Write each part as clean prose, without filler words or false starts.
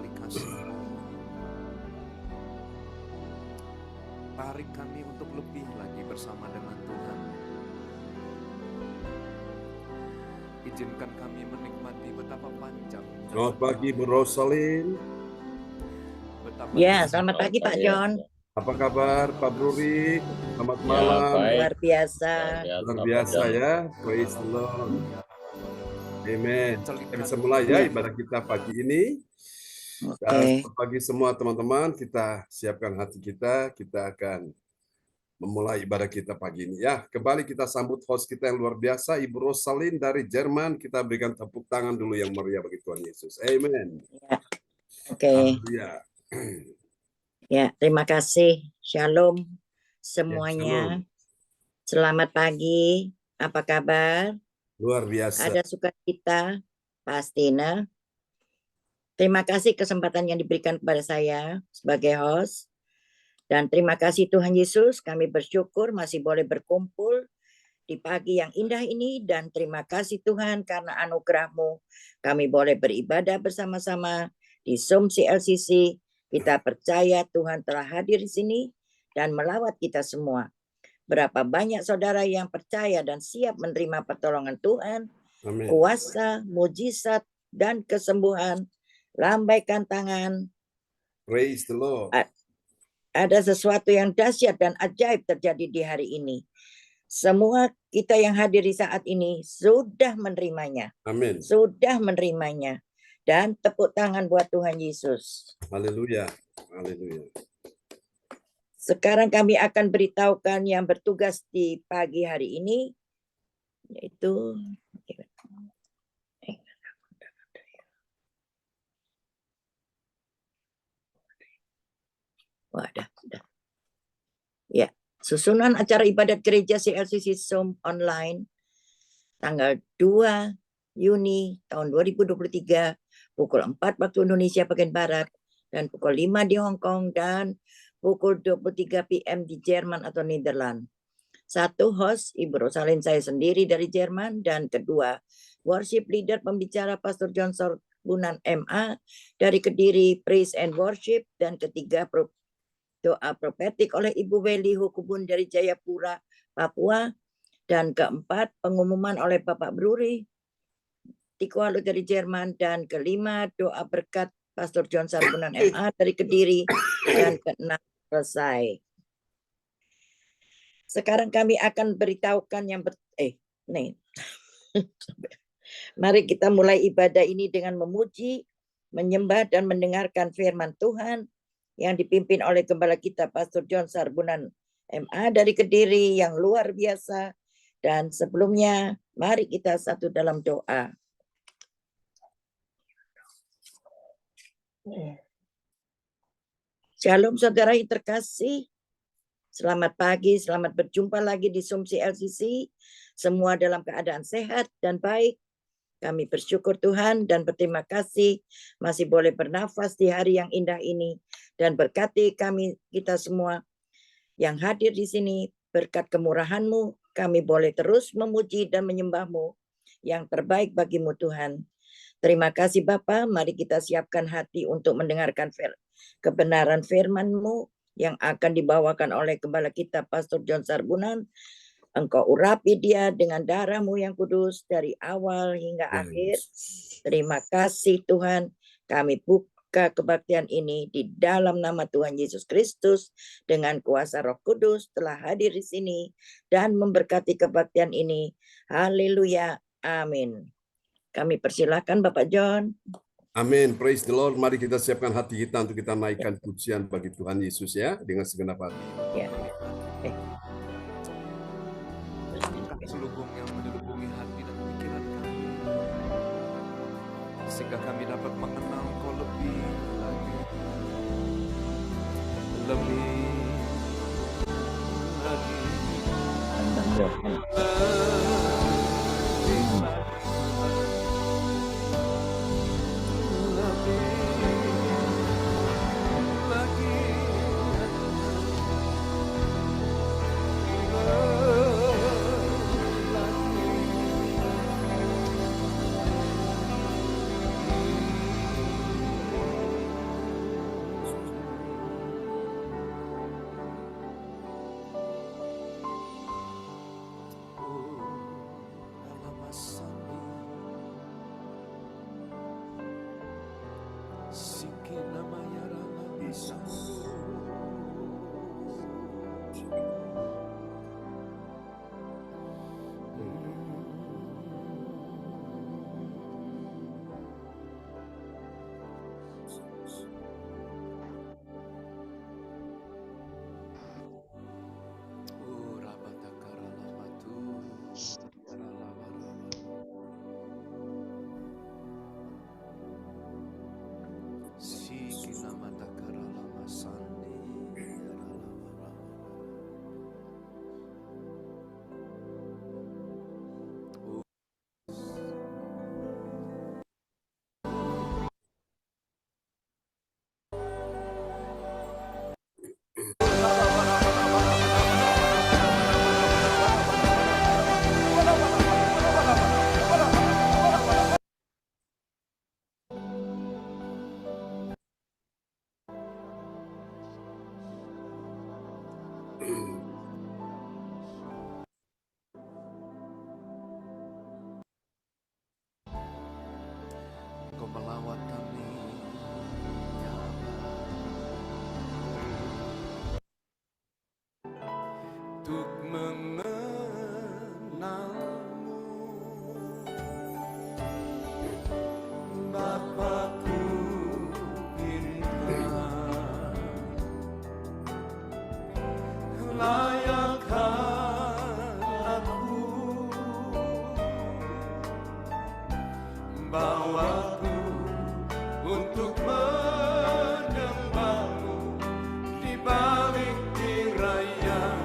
tali kasih-Mu. Tarik kami untuk lebih lagi bersama dengan Tuhan. Izinkan kami menikmati betapa panjang. Selamat pagi Bu Rosalin. Ya, selamat pagi Pak John. Apa kabar Pak Bruri? Selamat Ya, malam. baik. Luar biasa. Luar biasa ya. Praise the Lord. Amen. Kita bisa mulai ya ibadah kita pagi ini. Dan pagi semua teman-teman, kita siapkan hati kita akan memulai ibadah kita pagi ini ya. Kembali kita sambut host kita yang luar biasa, Ibu Rosalin dari Jerman. Kita berikan tepuk tangan dulu yang meriah bagi Tuhan Yesus. Amen. Ya. Oke. Ya, terima kasih. Shalom semuanya. Ya, shalom. Selamat pagi. Apa kabar? Luar biasa. Ada sukacita pastinya. Terima kasih kesempatan yang diberikan kepada saya sebagai host. Dan terima kasih Tuhan Yesus, kami bersyukur masih boleh berkumpul di pagi yang indah ini. Dan terima kasih Tuhan karena anugerah-Mu kami boleh beribadah bersama-sama di Zoom CLCC. Kita percaya Tuhan telah hadir di sini dan melawat kita semua. Berapa banyak saudara yang percaya dan siap menerima pertolongan Tuhan, Amen. Kuasa, mujizat, dan kesembuhan. Lambaikan tangan. Praise the Lord. Ada sesuatu yang dahsyat dan ajaib terjadi di hari ini. Semua kita yang hadir di saat ini sudah menerimanya. Amin. Sudah menerimanya. Dan tepuk tangan buat Tuhan Yesus. Haleluya. Haleluya. Sekarang kami akan beritahukan yang bertugas di pagi hari ini, yaitu sudah. Ya, susunan acara ibadat gereja CLCC Zoom online tanggal 2 Juni tahun 2023 pukul 4 waktu Indonesia bagian Barat dan pukul 5 di Hong Kong dan pukul 23 PM di Jerman atau Nederland. Satu, host Ibu Rosalin saya sendiri dari Jerman, dan kedua, worship leader pembicara Pastor John Sarbunan MA dari Kediri Praise and Worship, dan ketiga, doa profetik oleh Ibu Weli Hukubun dari Jayapura, Papua, dan keempat, pengumuman oleh Bapak Bruri Tikualu dari Jerman, dan kelima, doa berkat Pastor John Sarbunan MA dari Kediri, dan keenam, selesai. Sekarang kami akan beritahukan yang Mari kita mulai ibadah ini dengan memuji, menyembah, dan mendengarkan firman Tuhan yang dipimpin oleh Gembala kita Pastor John Sarbunan MA dari Kediri yang luar biasa. Dan sebelumnya mari kita satu dalam doa. Shalom saudara yang terkasih. Selamat pagi, selamat berjumpa lagi di Zoom CLCC. Semua dalam keadaan sehat dan baik. Kami bersyukur Tuhan dan berterima kasih masih boleh bernafas di hari yang indah ini. Dan berkati kita semua yang hadir di sini, berkat kemurahan-Mu, kami boleh terus memuji dan menyembah-Mu yang terbaik bagi-Mu Tuhan. Terima kasih Bapa, mari kita siapkan hati untuk mendengarkan kebenaran firman-Mu yang akan dibawakan oleh Gembala kita Pastor John Sarbunan. Engkau urapi dia dengan darah-Mu yang kudus dari awal hingga akhir. Terima kasih Tuhan, kami buka kebaktian ini di dalam nama Tuhan Yesus Kristus dengan kuasa Roh Kudus telah hadir di sini dan memberkati kebaktian ini. Haleluya, amin. Kami persilakan Bapak John. Amin. Praise the Lord. Mari kita siapkan hati kita untuk kita naikkan pujian bagi Tuhan Yesus ya dengan segenap hati. Ya. Selubung yang menyelubungi hati dan pikiran kami, sehingga kami dapat mengenal Kau lebih lagi. Engkau melawat kami, ya Allah, untuk mengenalmu, Bapakku pintar, layakkan aku, bawaku untuk menyembahmu di balik tirai yang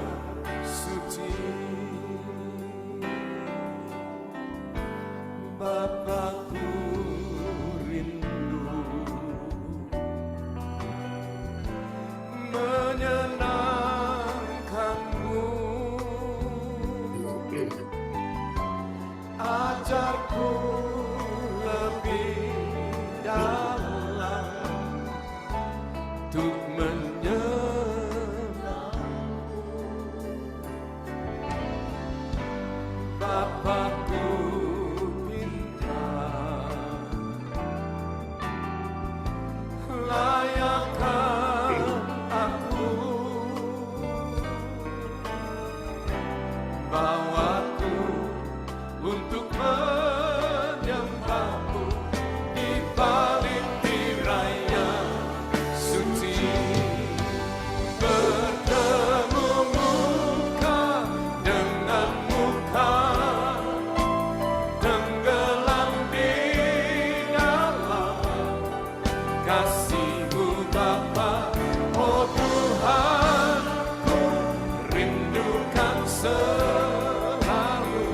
suci. Bapakku rindu menyenangkanmu, ajarku lebih dalam untuk menyembahmu. Bapakku pintar, layakkan aku, bawaku untuk menyembahmu di balik tirai yang suci. Bertemu muka dengan muka, tenggelam di dalam kasih-Mu Bapa. Oh Tuhan, ku rindukan selalu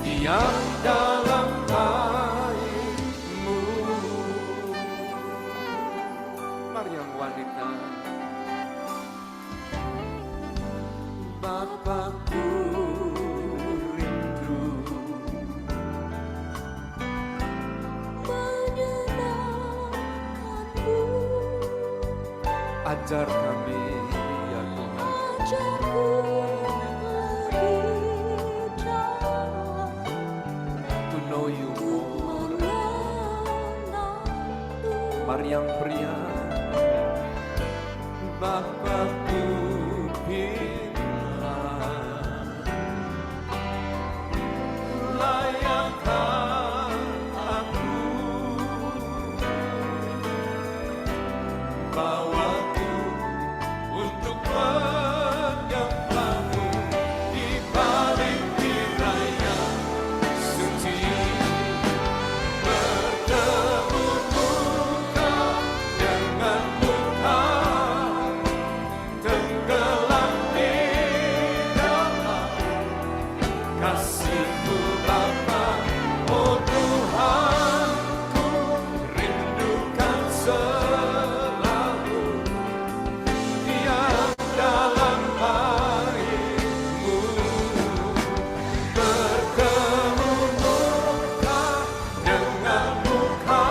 diam dalam baik-Mu. Mari yang wanita, Bapakku rindu menyenangkanmu, ajar kami, ya Tuhan, ajarku lebih dalam to know you more. mengenalmu. Mari yang pria, Bapakku pintar, layakkan aku, bawaku untuk menyembahmu di balik tirai yang suci. Bertemu muka dengan muka, tenggelam di dalam kasih-Mu Bapa. Oh Tuhan, ku rindukan selalu diam dalam baik-Mu. Bertemu muka dengan muka,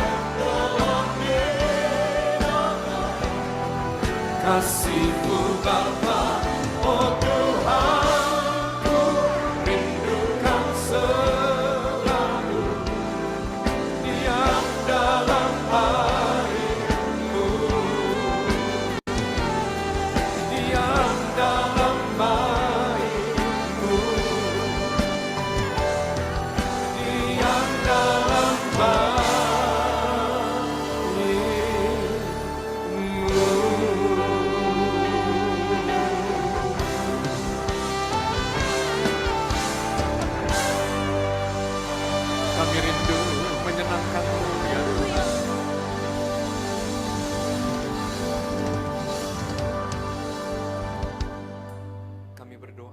tenggelam di dalam kasih-Mu Bapa. Oh Tuhan, ku rindukan selalu diam dalam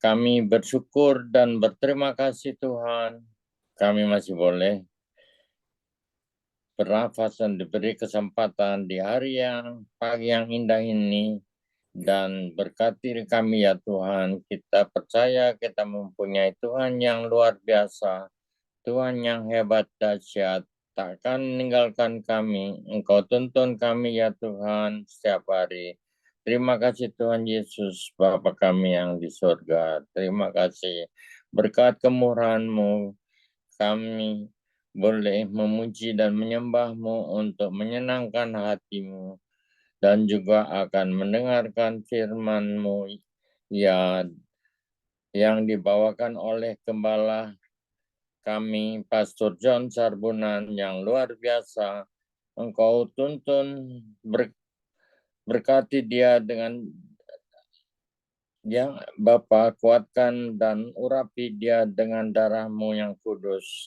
Kami bersyukur dan berterima kasih Tuhan, kami masih boleh bernafas dan diberi kesempatan di hari yang pagi yang indah ini, dan berkati kami ya Tuhan. Kita percaya kita mempunyai Tuhan yang luar biasa, Tuhan yang hebat dahsyat, takkan meninggalkan kami. Engkau tuntun kami ya Tuhan setiap hari. Terima kasih Tuhan Yesus, Bapa kami yang di surga. Terima kasih berkat kemurahan-Mu kami boleh memuji dan menyembah-Mu untuk menyenangkan hati-Mu, dan juga akan mendengarkan firman-Mu ya, yang dibawakan oleh Gembala kami, Pastor John Sarbunan, yang luar biasa. Engkau tuntun, berkati dia dengan yang Bapa, kuatkan dan urapi dia dengan darah-Mu yang kudus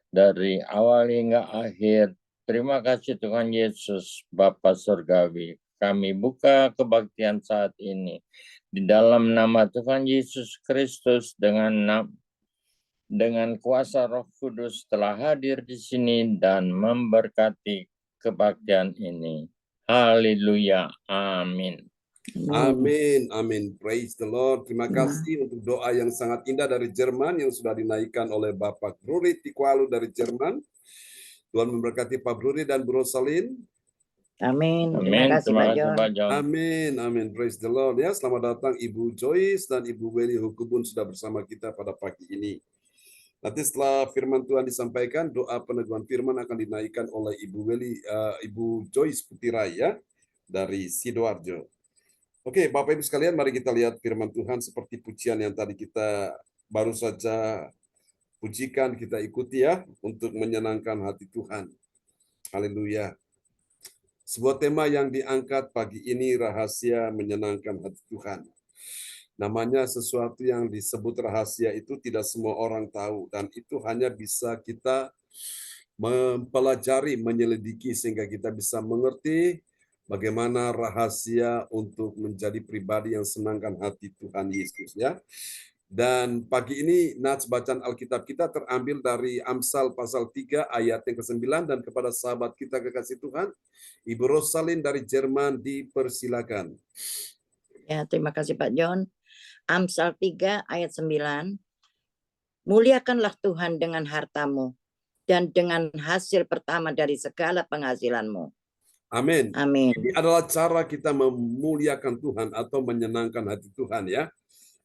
dari awal hingga akhir. Terima kasih Tuhan Yesus, Bapa Surgawi. Kami buka kebaktian saat ini di dalam nama Tuhan Yesus Kristus, dengan kuasa Roh Kudus telah hadir di sini dan memberkati kebaktian ini. Haleluya. Amin. Amin, amin. Praise the Lord. Terima kasih untuk doa yang sangat indah dari Jerman yang sudah dinaikkan oleh Bapak Bruri Tikwalu dari Jerman. Tuhan memberkati Pak Bruri dan Bu Rosalin. Amin. Amin. Terima kasih Pak John. Amin, amin. Praise the Lord. Ya, selamat datang Ibu Joyce dan Ibu Welly Hukubun sudah bersama kita pada pagi ini. Nanti setelah firman Tuhan disampaikan, doa peneguhan firman akan dinaikkan oleh Ibu Joyce Putirai ya, dari Sidoarjo. Oke, Bapak Ibu sekalian, mari kita lihat firman Tuhan seperti pujian yang tadi kita baru saja pujikan, kita ikuti ya, untuk menyenangkan hati Tuhan. Haleluya. Sebuah tema yang diangkat pagi ini, rahasia menyenangkan hati Tuhan. Namanya sesuatu yang disebut rahasia itu tidak semua orang tahu, dan itu hanya bisa kita mempelajari, menyelidiki sehingga kita bisa mengerti bagaimana rahasia untuk menjadi pribadi yang senangkan hati Tuhan Yesus ya. Dan pagi ini nats bacaan Alkitab kita terambil dari Amsal pasal 3 ayat yang ke-9, dan kepada sahabat kita kekasih Tuhan, Ibu Rosalin dari Jerman, dipersilakan. Ya, terima kasih Pak John. Amsal 3 ayat 9. Muliakanlah Tuhan dengan hartamu dan dengan hasil pertama dari segala penghasilanmu. Amin. Amin. Ini adalah cara kita memuliakan Tuhan atau menyenangkan hati Tuhan ya.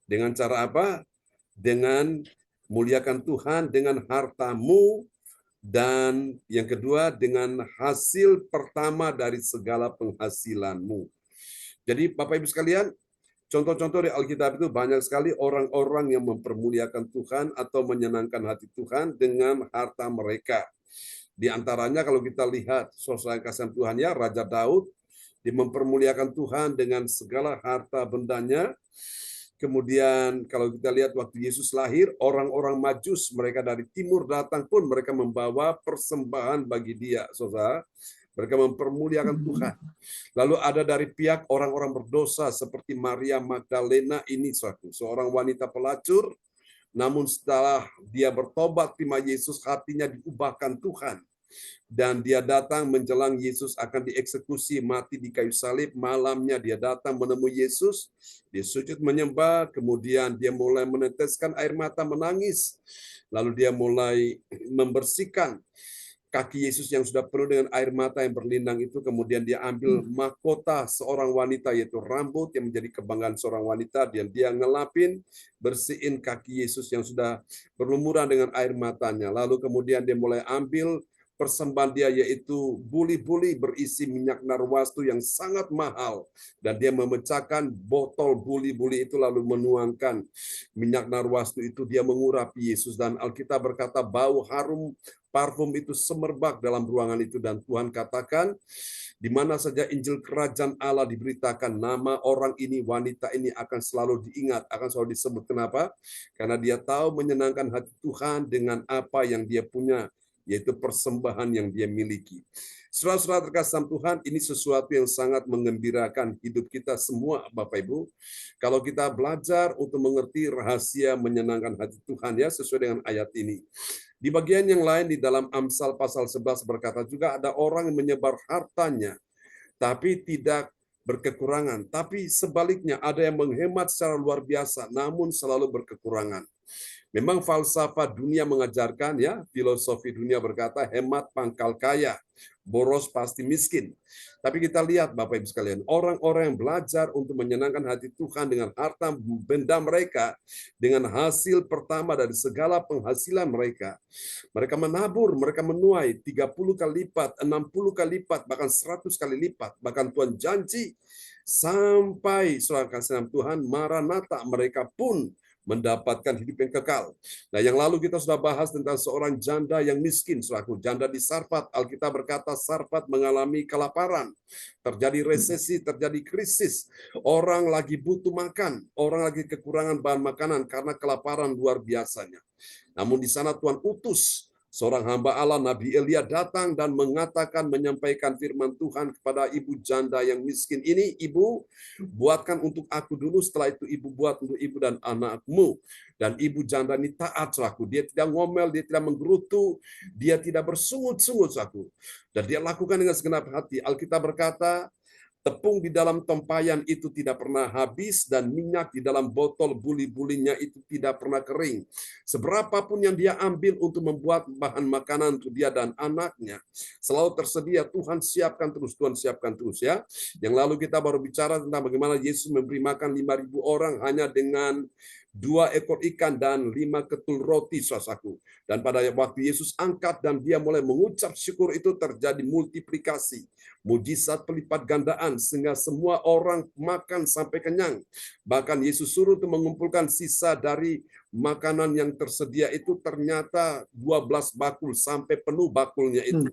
Dengan cara apa? Dengan muliakan Tuhan dengan hartamu, dan yang kedua dengan hasil pertama dari segala penghasilanmu. Jadi Bapak Ibu sekalian, contoh-contoh di Alkitab itu banyak sekali orang-orang yang mempermuliakan Tuhan atau menyenangkan hati Tuhan dengan harta mereka. Di antaranya kalau kita lihat sosok kasih Tuhan ya, Raja Daud, dia mempermuliakan Tuhan dengan segala harta bendanya. Kemudian kalau kita lihat waktu Yesus lahir, orang-orang Majus, mereka dari timur datang pun mereka membawa persembahan bagi dia, saudara. Mereka mempermuliakan Tuhan. Lalu ada dari pihak orang-orang berdosa seperti Maria Magdalena, ini seorang wanita pelacur. Namun setelah dia bertobat, terima Yesus, hatinya diubahkan Tuhan. Dan dia datang menjelang Yesus akan dieksekusi, mati di kayu salib. Malamnya dia datang menemui Yesus. Dia sujud menyembah, kemudian dia mulai meneteskan air mata, menangis. Lalu dia mulai membersihkan kaki Yesus yang sudah penuh dengan air mata yang berlinang itu. Kemudian dia ambil mahkota seorang wanita, yaitu rambut yang menjadi kebanggaan seorang wanita, dan dia ngelapin, bersihin kaki Yesus yang sudah berlumuran dengan air matanya. Lalu kemudian dia mulai ambil persembahan dia, yaitu buli-buli berisi minyak narwastu yang sangat mahal, dan dia memecahkan botol buli-buli itu lalu menuangkan minyak narwastu itu, dia mengurapi Yesus, dan Alkitab berkata bau harum parfum itu semerbak dalam ruangan itu. Dan Tuhan katakan, di mana saja Injil Kerajaan Allah diberitakan, nama orang ini, wanita ini akan selalu diingat, akan selalu disebut. Kenapa? Karena dia tahu menyenangkan hati Tuhan dengan apa yang dia punya, yaitu persembahan yang dia miliki. Saudara-saudara terkasih dalam Tuhan, ini sesuatu yang sangat menggembirakan hidup kita semua, Bapak Ibu. Kalau kita belajar untuk mengerti rahasia menyenangkan hati Tuhan, ya, sesuai dengan ayat ini. Di bagian yang lain di dalam Amsal pasal 11 berkata juga ada orang yang menyebar hartanya, tapi tidak berkekurangan. Tapi sebaliknya ada yang menghemat secara luar biasa, namun selalu berkekurangan. Memang falsafah dunia mengajarkan, ya, filosofi dunia berkata hemat pangkal kaya, boros pasti miskin. Tapi kita lihat Bapak Ibu sekalian, orang-orang yang belajar untuk menyenangkan hati Tuhan dengan harta benda mereka, dengan hasil pertama dari segala penghasilan mereka. Mereka menabur, mereka menuai 30 kali lipat, 60 kali lipat, bahkan 100 kali lipat. Bahkan Tuhan janji sampai saudara kasih dalam Tuhan, Maranatha, mereka pun mendapatkan hidup yang kekal. Nah, yang lalu kita sudah bahas tentang seorang janda yang miskin, selaku janda di Sarfat. Alkitab berkata Sarfat mengalami kelaparan, terjadi resesi, terjadi krisis. Orang lagi butuh makan, orang lagi kekurangan bahan makanan karena kelaparan luar biasanya. Namun di sana Tuhan utus seorang hamba Allah, Nabi Elia, datang dan mengatakan, menyampaikan firman Tuhan kepada ibu janda yang miskin ini, ibu, buatkan untuk aku dulu, setelah itu ibu buat untuk ibu dan anakmu. Dan ibu janda ini taat, saudaraku. Dia tidak ngomel, dia tidak menggerutu, dia tidak bersungut-sungut, saudaraku. Dan dia lakukan dengan segenap hati. Alkitab berkata, tepung di dalam tempayan itu tidak pernah habis, dan minyak di dalam botol buli-bulinya itu tidak pernah kering. Seberapapun yang dia ambil untuk membuat bahan makanan untuk dia dan anaknya, selalu tersedia. Tuhan siapkan terus, Tuhan siapkan terus, ya. Yang lalu kita baru bicara tentang bagaimana Yesus memberi makan 5.000 orang hanya dengan 2 ekor ikan dan 5 ketul roti, saudaraku. Dan pada waktu Yesus angkat dan dia mulai mengucap syukur, itu terjadi multiplikasi, mujizat pelipat gandaan, sehingga semua orang makan sampai kenyang. Bahkan Yesus suruh untuk mengumpulkan sisa dari makanan yang tersedia itu, ternyata 12 bakul sampai penuh bakulnya itu.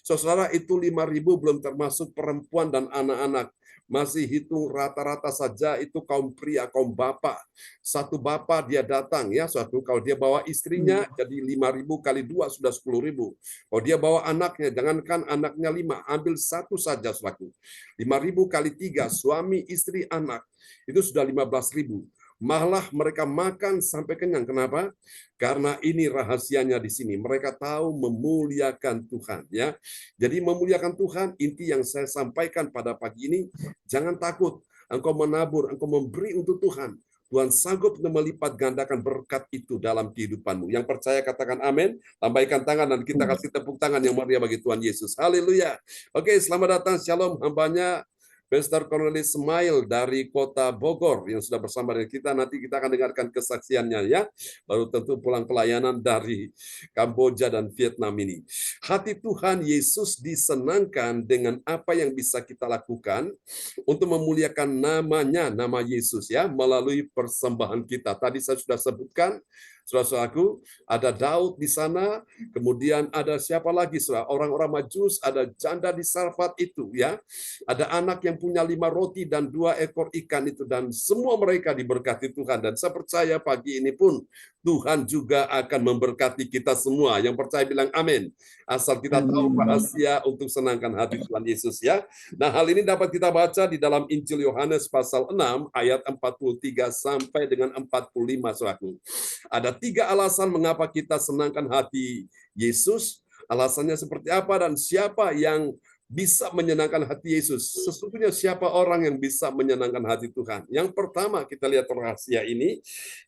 Saudara, itu 5.000 belum termasuk perempuan dan anak-anak. Masih hitung rata-rata saja itu kaum pria, kaum bapak. Satu bapak dia datang, ya, suatu kalau dia bawa istrinya jadi 5.000 kali 2 sudah 10.000. Kalau dia bawa anaknya, jangankan anaknya 5, ambil satu saja, selaku 5.000 kali 3, suami, istri, anak, itu sudah 15.000. Malah mereka makan sampai kenyang. Kenapa? Karena ini rahasianya di sini. Mereka tahu memuliakan Tuhan, ya. Jadi memuliakan Tuhan, inti yang saya sampaikan pada pagi ini, jangan takut. Engkau menabur, engkau memberi untuk Tuhan. Tuhan sanggup untuk melipat gandakan berkat itu dalam kehidupanmu. Yang percaya katakan amin. Lambaikan tangan dan kita kasih tepuk tangan yang meriah bagi Tuhan Yesus. Haleluya. Oke, selamat datang. Shalom, hambanya Pastor Cornelis Smile dari kota Bogor yang sudah bersama dengan kita. Nanti kita akan dengarkan kesaksiannya, ya. Baru tentu pulang pelayanan dari Kamboja dan Vietnam ini. Hati Tuhan Yesus disenangkan dengan apa yang bisa kita lakukan untuk memuliakan namanya, nama Yesus, ya, melalui persembahan kita. Tadi saya sudah sebutkan, saudara-saudaraku, ada Daud di sana, kemudian ada siapa lagi, saudara? Orang-orang Majus, ada janda di Sarfat itu, ya. Ada anak yang punya 5 roti dan 2 ekor ikan itu, dan semua mereka diberkati Tuhan. Dan saya percaya pagi ini pun Tuhan juga akan memberkati kita semua. Yang percaya bilang amin. Asal kita tahu rahasia untuk senangkan hati Tuhan Yesus, ya. Nah, hal ini dapat kita baca di dalam Injil Yohanes pasal 6 ayat 43 sampai dengan 45, saudaraku. Ada 3 alasan mengapa kita senangkan hati Yesus. Alasannya seperti apa dan siapa yang bisa menyenangkan hati Yesus? Sesungguhnya siapa orang yang bisa menyenangkan hati Tuhan? Yang pertama kita lihat rahasia ini,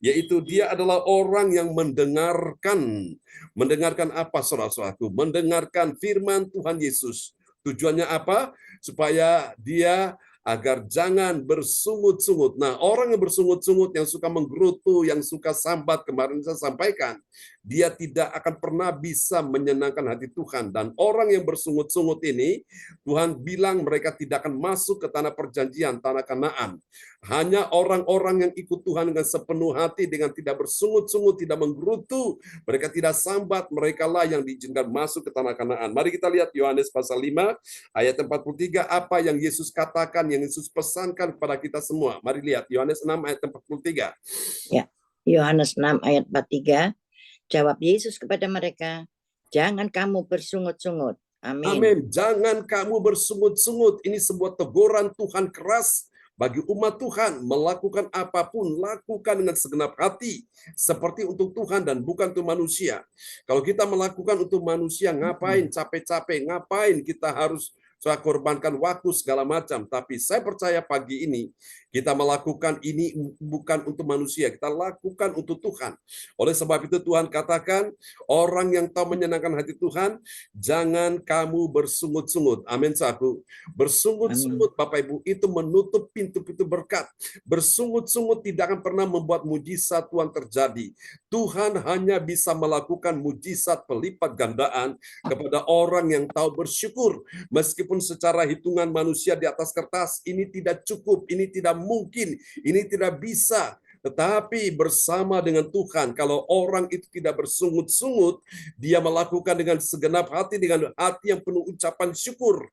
yaitu dia adalah orang yang mendengarkan. Mendengarkan apa, saudara-saudaraku? Mendengarkan firman Tuhan Yesus. Tujuannya apa? Supaya dia agar jangan bersungut-sungut. Nah, orang yang bersungut-sungut, yang suka menggerutu, yang suka sambat, kemarin saya sampaikan, dia tidak akan pernah bisa menyenangkan hati Tuhan. Dan orang yang bersungut-sungut ini, Tuhan bilang mereka tidak akan masuk ke tanah perjanjian, tanah Kanaan. Hanya orang-orang yang ikut Tuhan dengan sepenuh hati, dengan tidak bersungut-sungut, tidak menggerutu, mereka tidak sambat, mereka lah yang diizinkan masuk ke tanah Kanaan. Mari kita lihat Yohanes pasal 5, ayat 43, apa yang Yesus katakan, yang Yesus pesankan kepada kita semua. Mari lihat Yohanes 6 ayat 43. Ya, Yohanes 6 ayat 43. Jawab Yesus kepada mereka, Jangan kamu bersungut-sungut. Amin. Amin. Jangan kamu bersungut-sungut. Ini sebuah teguran Tuhan keras bagi umat Tuhan. Melakukan apapun, lakukan dengan segenap hati. Seperti untuk Tuhan dan bukan untuk manusia. Kalau kita melakukan untuk manusia, ngapain capek-capek? Ngapain kita harus korbankan waktu segala macam? Tapi saya percaya pagi ini, kita melakukan ini bukan untuk manusia, kita lakukan untuk Tuhan. Oleh sebab itu Tuhan katakan, orang yang tahu menyenangkan hati Tuhan, jangan kamu bersungut-sungut. Amin, sahabat. Bersungut-sungut, Bapak Ibu, itu menutup pintu-pintu berkat. Bersungut-sungut tidak akan pernah membuat mujizat Tuhan terjadi. Tuhan hanya bisa melakukan mujizat pelipat gandaan kepada orang yang tahu bersyukur. Meskipun secara hitungan manusia di atas kertas, ini tidak cukup, ini tidak mungkin, ini tidak bisa. Tetapi bersama dengan Tuhan, kalau orang itu tidak bersungut-sungut, dia melakukan dengan segenap hati, dengan hati yang penuh ucapan syukur.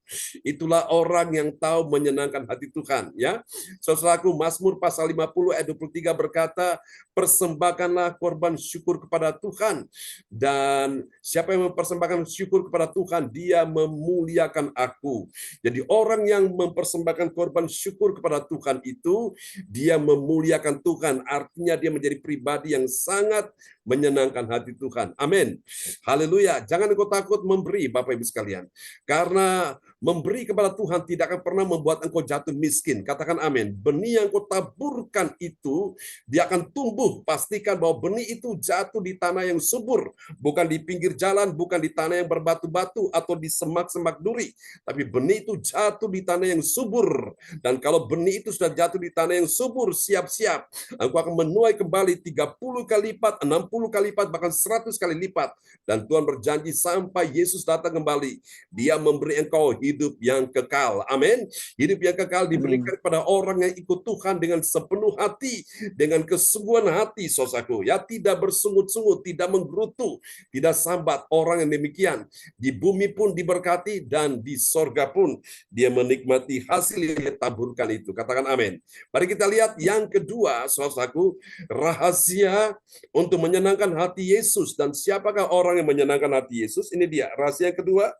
Itulah orang yang tahu menyenangkan hati Tuhan. Ya, saudaraku, Mazmur pasal 50 ayat 23 berkata, persembahkanlah korban syukur kepada Tuhan. Dan siapa yang mempersembahkan syukur kepada Tuhan, dia memuliakan aku. Jadi orang yang mempersembahkan korban syukur kepada Tuhan itu, dia memuliakan Tuhan. Artinya dia menjadi pribadi yang sangat menyenangkan hati Tuhan. Amin. Haleluya. Jangan engkau takut memberi, Bapak Ibu sekalian. Karena memberi kepada Tuhan tidak akan pernah membuat engkau jatuh miskin. Katakan amin. Benih yang engkau taburkan itu, dia akan tumbuh. Pastikan bahwa benih itu jatuh di tanah yang subur. Bukan di pinggir jalan, bukan di tanah yang berbatu-batu, atau di semak-semak duri. Tapi benih itu jatuh di tanah yang subur. Dan kalau benih itu sudah jatuh di tanah yang subur, siap-siap. Engkau akan menuai kembali 30 kali lipat, 60 kali lipat, bahkan 100 kali lipat. Dan Tuhan berjanji sampai Yesus datang kembali, dia memberi engkau hidup yang kekal. Amin. Hidup yang kekal diberikan kepada orang yang ikut Tuhan dengan sepenuh hati, dengan kesungguhan hati, saudaraku. Ya, tidak bersungut-sungut, tidak menggerutu, tidak sambat. Orang yang demikian di bumi pun diberkati dan di sorga pun dia menikmati hasil yang dia taburkan itu. Katakan amin. Mari kita lihat yang kedua, saudaraku, rahasia untuk menyenangkan hati Yesus. Dan siapakah orang yang menyenangkan hati Yesus? Ini dia, rahasia yang kedua.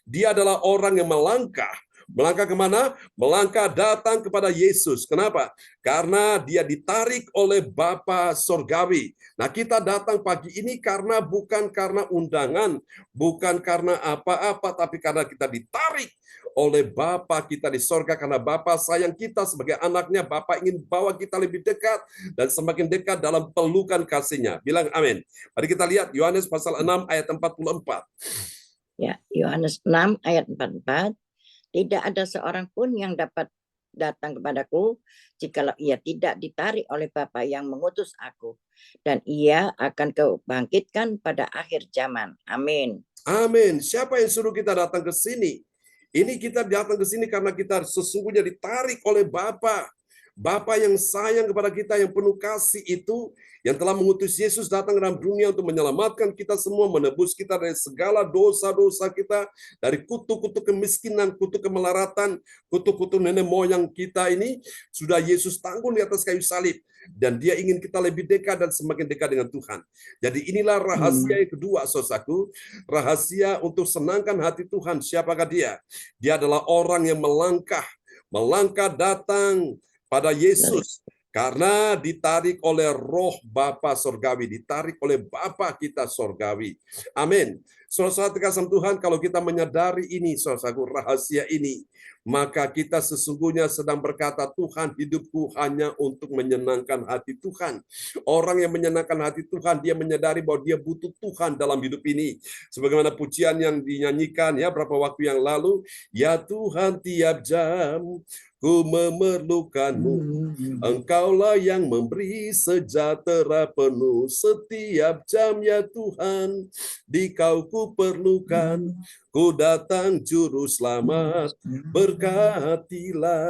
Dia adalah orang yang melangkah. Melangkah kemana? Melangkah datang kepada Yesus. Kenapa? Karena dia ditarik oleh Bapa Sorgawi. Nah, kita datang pagi ini bukan karena undangan, bukan karena apa-apa, tapi karena kita ditarik oleh Bapa kita di sorga, karena Bapa sayang kita sebagai anaknya. Bapa ingin bawa kita lebih dekat dan semakin dekat dalam pelukan kasih-Nya. Bilang amin. Mari kita lihat Yohanes pasal 6 ayat 44. Ya, Yohanes 6 ayat 44. Tidak ada seorang pun yang dapat datang kepadaku jikalau ia tidak ditarik oleh Bapa yang mengutus aku, dan ia akan kubangkitkan pada akhir zaman. Amin. Amin. Siapa yang suruh kita datang ke sini? Ini kita datang ke sini karena kita sesungguhnya ditarik oleh Bapa. Bapa yang sayang kepada kita, yang penuh kasih itu, yang telah mengutus Yesus datang ke dalam dunia untuk menyelamatkan kita semua, menebus kita dari segala dosa-dosa kita, dari kutuk-kutuk kemiskinan, kutuk kemelaratan, kutuk-kutuk nenek moyang kita ini, sudah Yesus tanggung di atas kayu salib. Dan dia ingin kita lebih dekat dan semakin dekat dengan Tuhan. Jadi inilah rahasia yang kedua, saudaraku. Rahasia untuk senangkan hati Tuhan. Siapakah dia? Dia adalah orang yang melangkah datang pada Yesus, karena ditarik oleh roh Bapa Sorgawi, ditarik oleh Bapa kita Sorgawi. Amin. Saudara-saudara terkasih Tuhan, kalau kita menyadari ini, saudaraku, rahasia ini, maka kita sesungguhnya sedang berkata, Tuhan, hidupku hanya untuk menyenangkan hati Tuhan. Orang yang menyenangkan hati Tuhan, dia menyadari bahwa dia butuh Tuhan dalam hidup ini. Sebagaimana pujian yang dinyanyikan ya beberapa waktu yang lalu, ya Tuhan, tiap jam ku memerlukanmu, Engkaulah yang memberi sejahtera penuh. Setiap jam ya Tuhan, di Kau ku perlukan, ku datang juru selamat, berkatilah.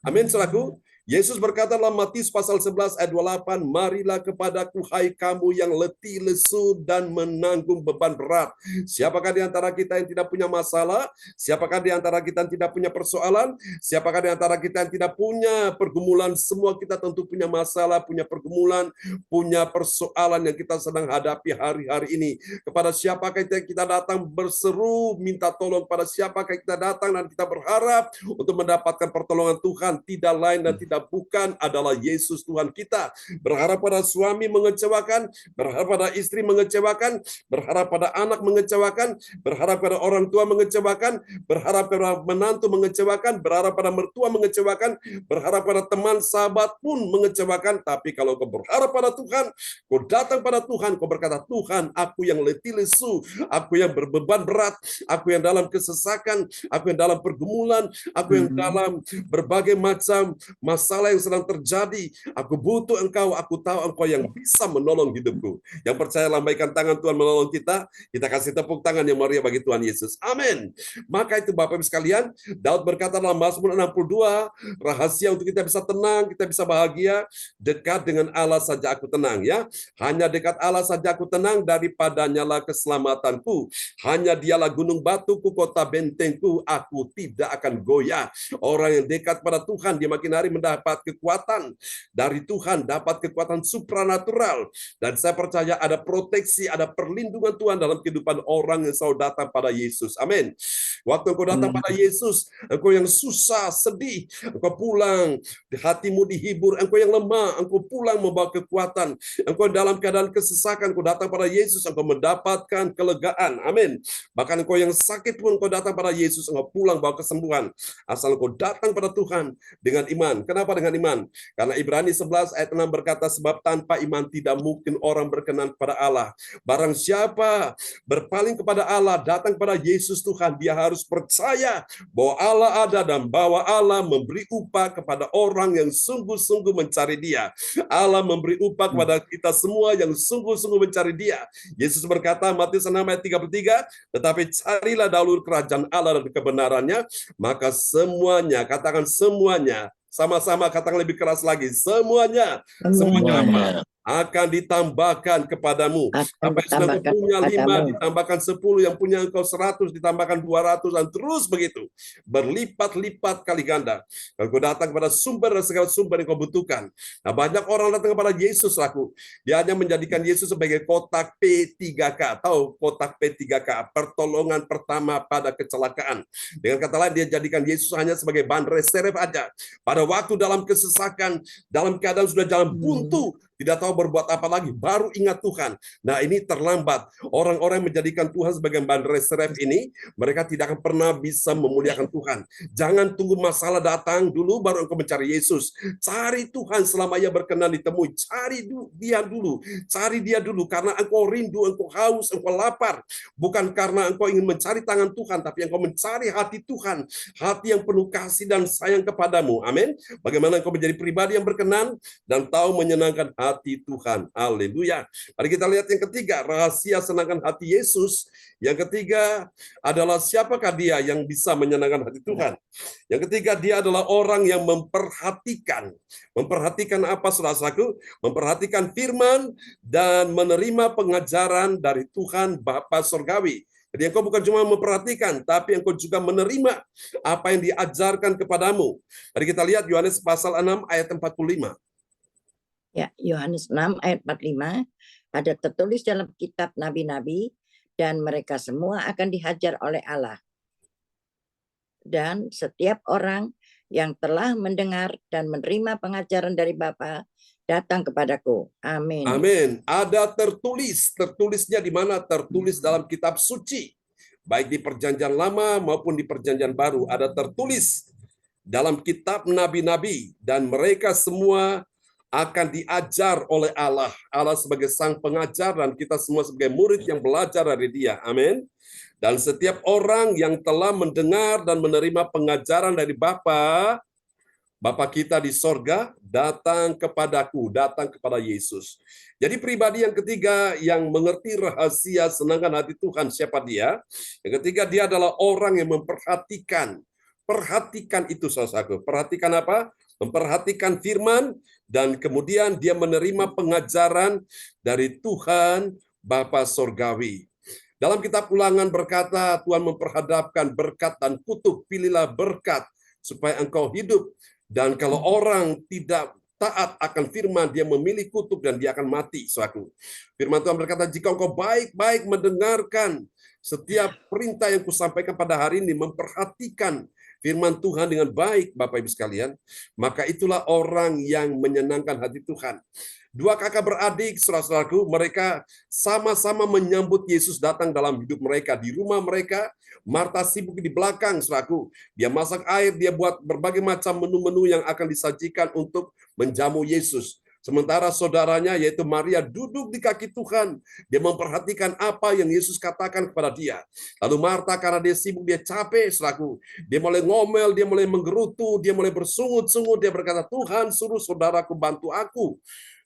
Amin, saudaraku. Yesus berkata dalam Matius pasal 11 ayat 28, marilah kepadaku hai kamu yang letih, lesu, dan menanggung beban berat. Siapakah di antara kita yang tidak punya masalah? Siapakah di antara kita yang tidak punya persoalan? Siapakah di antara kita yang tidak punya pergumulan? Semua kita tentu punya masalah, punya pergumulan, punya persoalan yang kita sedang hadapi hari-hari ini. Kepada siapakah kita datang berseru, minta tolong? Pada siapakah kita datang dan kita berharap untuk mendapatkan pertolongan Tuhan? Tidak lain dan tidak bukan adalah Yesus Tuhan kita. Berharap pada suami mengecewakan, berharap pada istri mengecewakan, berharap pada anak mengecewakan, berharap pada orang tua mengecewakan, berharap pada menantu mengecewakan, berharap pada mertua mengecewakan, berharap pada teman sahabat pun mengecewakan. Tapi kalau kau berharap pada Tuhan, kau datang pada Tuhan, kau berkata, Tuhan, aku yang letih lesu, aku yang berbeban berat, aku yang dalam kesesakan, aku yang dalam pergumulan, aku yang dalam berbagai macam masalah yang sedang terjadi. Aku butuh Engkau, aku tahu Engkau yang bisa menolong hidupku. Yang percaya lambaikan tangan, Tuhan menolong kita. Kita kasih tepuk tangan yang meriah bagi Tuhan Yesus. Amin. Maka itu Bapak Ibu sekalian, Daud berkata dalam Mazmur 62, rahasia untuk kita bisa tenang, kita bisa bahagia, dekat dengan Allah saja aku tenang, ya. Hanya dekat Allah saja aku tenang, daripadanya lah keselamatanku. Hanya dialah gunung batuku, kota bentengku, aku tidak akan goyah. Orang yang dekat pada Tuhan, dia makin hari mendapat kekuatan dari Tuhan, dapat kekuatan supranatural. Dan saya percaya ada proteksi, ada perlindungan Tuhan dalam kehidupan orang yang selalu datang pada Yesus. Amin. Waktu engkau datang pada Yesus, engkau yang susah, sedih, engkau pulang, hatimu dihibur. Engkau yang lemah, engkau pulang membawa kekuatan. Engkau dalam keadaan kesesakan, engkau datang pada Yesus, engkau mendapatkan kelegaan. Amin. Bahkan engkau yang sakit pun, engkau datang pada Yesus, engkau pulang bawa kesembuhan. Asal engkau datang pada Tuhan dengan iman. Kenapa dengan iman? Karena Ibrani 11 ayat 6 berkata, sebab tanpa iman tidak mungkin orang berkenan kepada Allah. Barang siapa berpaling kepada Allah, datang kepada Yesus Tuhan, dia harus percaya bahwa Allah ada dan bahwa Allah memberi upah kepada orang yang sungguh-sungguh mencari Dia. Allah memberi upah kepada kita semua yang sungguh-sungguh mencari Dia. Yesus berkata, Matius 6 ayat 33, tetapi carilah dahulu kerajaan Allah dan kebenarannya, maka semuanya, katakan semuanya, sama-sama katakan lebih keras lagi, semuanya apa? Akan ditambahkan kepadamu. Apa yang sudah engkau punya 5, ditambahkan 10, yang punya engkau 100, ditambahkan 200, dan terus begitu. Berlipat-lipat kali ganda. Kalau kau datang kepada sumber dan segala sumber yang kau butuhkan. Nah, banyak orang datang kepada Yesus, laku. Dia hanya menjadikan Yesus sebagai kotak P3K. Tahu kotak P3K, pertolongan pertama pada kecelakaan. Dengan kata lain, dia jadikan Yesus hanya sebagai bahan reserve aja. Pada waktu dalam kesesakan, dalam keadaan sudah jalan buntu, tidak tahu berbuat apa lagi, baru ingat Tuhan. Nah, ini terlambat. Orang-orang yang menjadikan Tuhan sebagai bahan reserve ini, mereka tidak akan pernah bisa memuliakan Tuhan. Jangan tunggu masalah datang dulu, baru engkau mencari Yesus. Cari Tuhan selama Ia berkenan ditemui. Cari Dia dulu. Cari Dia dulu, karena engkau rindu, engkau haus, engkau lapar. Bukan karena engkau ingin mencari tangan Tuhan, tapi engkau mencari hati Tuhan. Hati yang penuh kasih dan sayang kepadamu. Amin. Bagaimana engkau menjadi pribadi yang berkenan dan tahu menyenangkan hati Tuhan. Haleluya. Mari kita lihat yang ketiga, rahasia senangkan hati Yesus. Yang ketiga adalah siapakah dia yang bisa menyenangkan hati Tuhan. Yang ketiga, dia adalah orang yang memperhatikan. Memperhatikan apa, saudaraku? Memperhatikan firman dan menerima pengajaran dari Tuhan Bapa Surgawi. Jadi engkau bukan cuma memperhatikan, tapi engkau juga menerima apa yang diajarkan kepadamu. Mari kita lihat Yohanes pasal 6 ayat 45. Ya, Yohanes 6 ayat 45, ada tertulis dalam kitab nabi-nabi, dan mereka semua akan dihajar oleh Allah. Dan setiap orang yang telah mendengar dan menerima pengajaran dari Bapa datang kepadaku. Amin. Amin. Ada tertulisnya di mana? Tertulis dalam kitab suci. Baik di perjanjian lama maupun di perjanjian baru. Ada tertulis dalam kitab nabi-nabi, dan mereka semua akan diajar oleh Allah. Allah sebagai sang pengajar dan kita semua sebagai murid yang belajar dari Dia. Amin. Dan setiap orang yang telah mendengar dan menerima pengajaran dari Bapa kita di sorga, datang kepadaku, datang kepada Yesus. Jadi pribadi yang ketiga yang mengerti rahasia senangkan hati Tuhan, siapa dia? Yang ketiga, dia adalah orang yang memperhatikan Perhatikan itu, saudaraku. Perhatikan apa? Memperhatikan firman, dan kemudian dia menerima pengajaran dari Tuhan Bapa Sorgawi. Dalam kitab Ulangan berkata, Tuhan memperhadapkan berkat dan kutuk. Pilihlah berkat supaya engkau hidup. Dan kalau orang tidak taat akan firman, dia memilih kutuk dan dia akan mati, saudaraku. Firman Tuhan berkata, jika engkau baik-baik mendengarkan setiap perintah yang kusampaikan pada hari ini, memperhatikan firman Tuhan dengan baik, Bapak Ibu sekalian, maka itulah orang yang menyenangkan hati Tuhan. Dua kakak beradik, saudara-saudaraku, mereka sama-sama menyambut Yesus datang dalam hidup mereka. Di rumah mereka, Marta sibuk di belakang, saudaraku. Dia masak air, dia buat berbagai macam menu-menu yang akan disajikan untuk menjamu Yesus. Sementara saudaranya, yaitu Maria, duduk di kaki Tuhan. Dia memperhatikan apa yang Yesus katakan kepada dia. Lalu Marta, karena dia sibuk, dia capek, saudaraku. Dia mulai ngomel, dia mulai menggerutu, dia mulai bersungut-sungut. Dia berkata, Tuhan, suruh saudaraku bantu aku.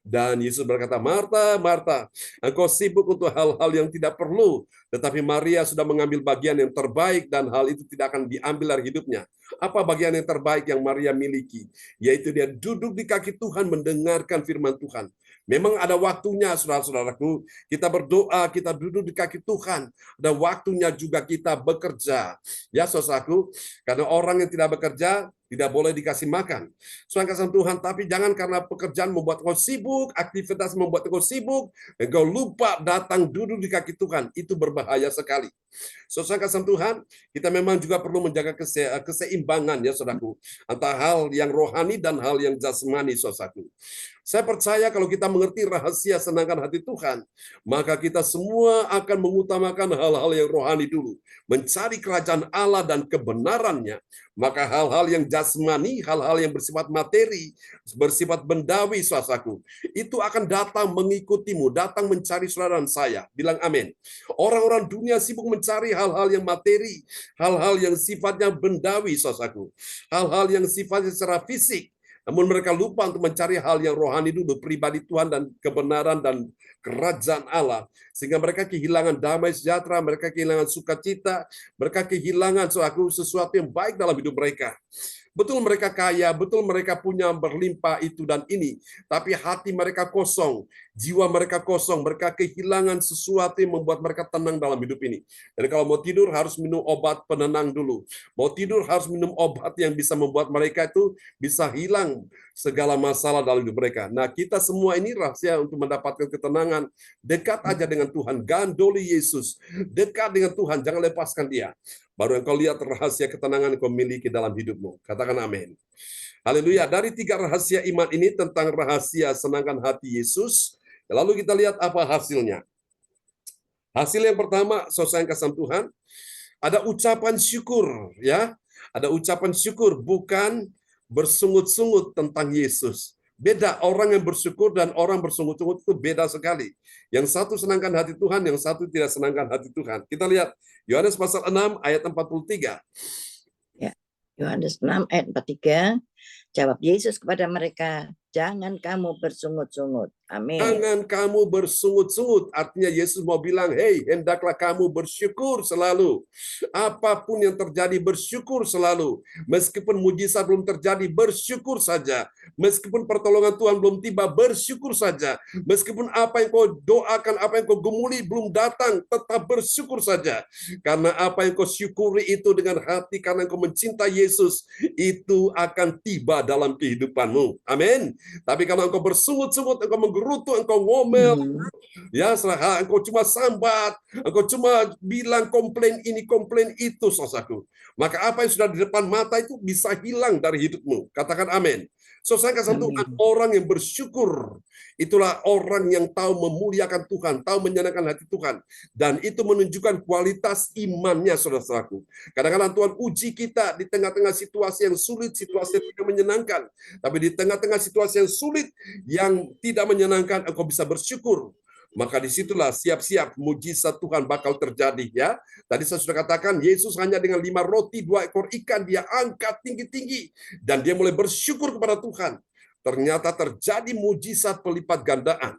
Dan Yesus berkata, Marta, Marta, engkau sibuk untuk hal-hal yang tidak perlu. Tetapi Maria sudah mengambil bagian yang terbaik dan hal itu tidak akan diambil dari hidupnya. Apa bagian yang terbaik yang Maria miliki? Yaitu dia duduk di kaki Tuhan mendengarkan firman Tuhan. Memang ada waktunya, saudara-saudaraku, kita berdoa, kita duduk di kaki Tuhan. Ada waktunya juga kita bekerja. Ya, saudaraku, karena orang yang tidak bekerja tidak boleh dikasih makan. Saudara kasih Tuhan, tapi jangan karena pekerjaan membuat engkau sibuk, aktivitas membuat engkau sibuk, engkau lupa datang duduk di kaki Tuhan. Itu berbahaya sekali. Saudara kasih Tuhan, kita memang juga perlu menjaga keseimbangan, ya saudaraku, antara hal yang rohani dan hal yang jasmani, saudaraku. Saya percaya kalau kita mengerti rahasia senangkan hati Tuhan, maka kita semua akan mengutamakan hal-hal yang rohani dulu. Mencari kerajaan Allah dan kebenarannya. Maka hal-hal yang jasmani, hal-hal yang bersifat materi, bersifat bendawi, saudaraku, itu akan datang mengikutimu, datang mencari saudara dan saya. Bilang amin. Orang-orang dunia sibuk mencari hal-hal yang materi, hal-hal yang sifatnya bendawi, saudaraku. Hal-hal yang sifatnya secara fisik. Namun mereka lupa untuk mencari hal yang rohani dulu, pribadi Tuhan dan kebenaran dan kerajaan Allah. Sehingga mereka kehilangan damai sejahtera, mereka kehilangan sukacita, mereka kehilangan sesuatu yang baik dalam hidup mereka. Betul mereka kaya, betul mereka punya berlimpah itu dan ini. Tapi hati mereka kosong, jiwa mereka kosong, mereka kehilangan sesuatu yang membuat mereka tenang dalam hidup ini. Dan kalau mau tidur harus minum obat penenang dulu. Mau tidur harus minum obat yang bisa membuat mereka itu bisa hilang segala masalah dalam hidup mereka. Nah, kita semua ini rahasia untuk mendapatkan ketenangan. Dekat aja dengan Tuhan, gandoli Yesus. Dekat dengan Tuhan, jangan lepaskan dia. Baru engkau lihat rahasia ketenangan yang kau miliki dalam hidupmu. Katakan amin. Haleluya. Dari 3 rahasia iman ini tentang rahasia senangkan hati Yesus. Lalu kita lihat apa hasilnya. Hasil yang pertama, saudara yang kasih Tuhan, ada ucapan syukur, ya. Ada ucapan syukur, bukan bersungut-sungut tentang Yesus. Beda, orang yang bersyukur dan orang bersungut-sungut itu beda sekali. Yang satu senangkan hati Tuhan, yang satu tidak senangkan hati Tuhan. Kita lihat Yohanes pasal 6 ayat 43. Ya, Yohanes 6 ayat 43. Jawab Yesus kepada mereka, jangan kamu bersungut-sungut. Amin. Jangan kamu bersungut-sungut. Artinya Yesus mau bilang, hey, hendaklah kamu bersyukur selalu. Apapun yang terjadi, bersyukur selalu. Meskipun mujizat belum terjadi, bersyukur saja. Meskipun pertolongan Tuhan belum tiba, bersyukur saja. Meskipun apa yang kau doakan, apa yang kau gumuli belum datang, tetap bersyukur saja. Karena apa yang kau syukuri itu dengan hati, karena kau mencintai Yesus, itu akan tiba dalam kehidupanmu. Amin. Tapi kalau engkau bersungut-sungut, engkau menggerutu, engkau ngomel, ya, engkau cuma sambat, engkau cuma bilang komplain ini, komplain itu, saudaraku. Maka apa yang sudah di depan mata itu bisa hilang dari hidupmu. Katakan amin. Saudara kasih Tuhan, orang yang bersyukur, itulah orang yang tahu memuliakan Tuhan, tahu menyenangkan hati Tuhan. Dan itu menunjukkan kualitas imannya, saudara-saudaraku. Kadang-kadang Tuhan uji kita di tengah-tengah situasi yang sulit, situasi yang tidak menyenangkan. Tapi di tengah-tengah situasi yang sulit, yang tidak menyenangkan, engkau bisa bersyukur. Maka disitulah siap-siap mujizat Tuhan bakal terjadi, ya. Tadi saya sudah katakan, Yesus hanya dengan 5 roti, 2 ekor ikan, dia angkat tinggi-tinggi. Dan dia mulai bersyukur kepada Tuhan. Ternyata terjadi mujizat pelipat gandaan.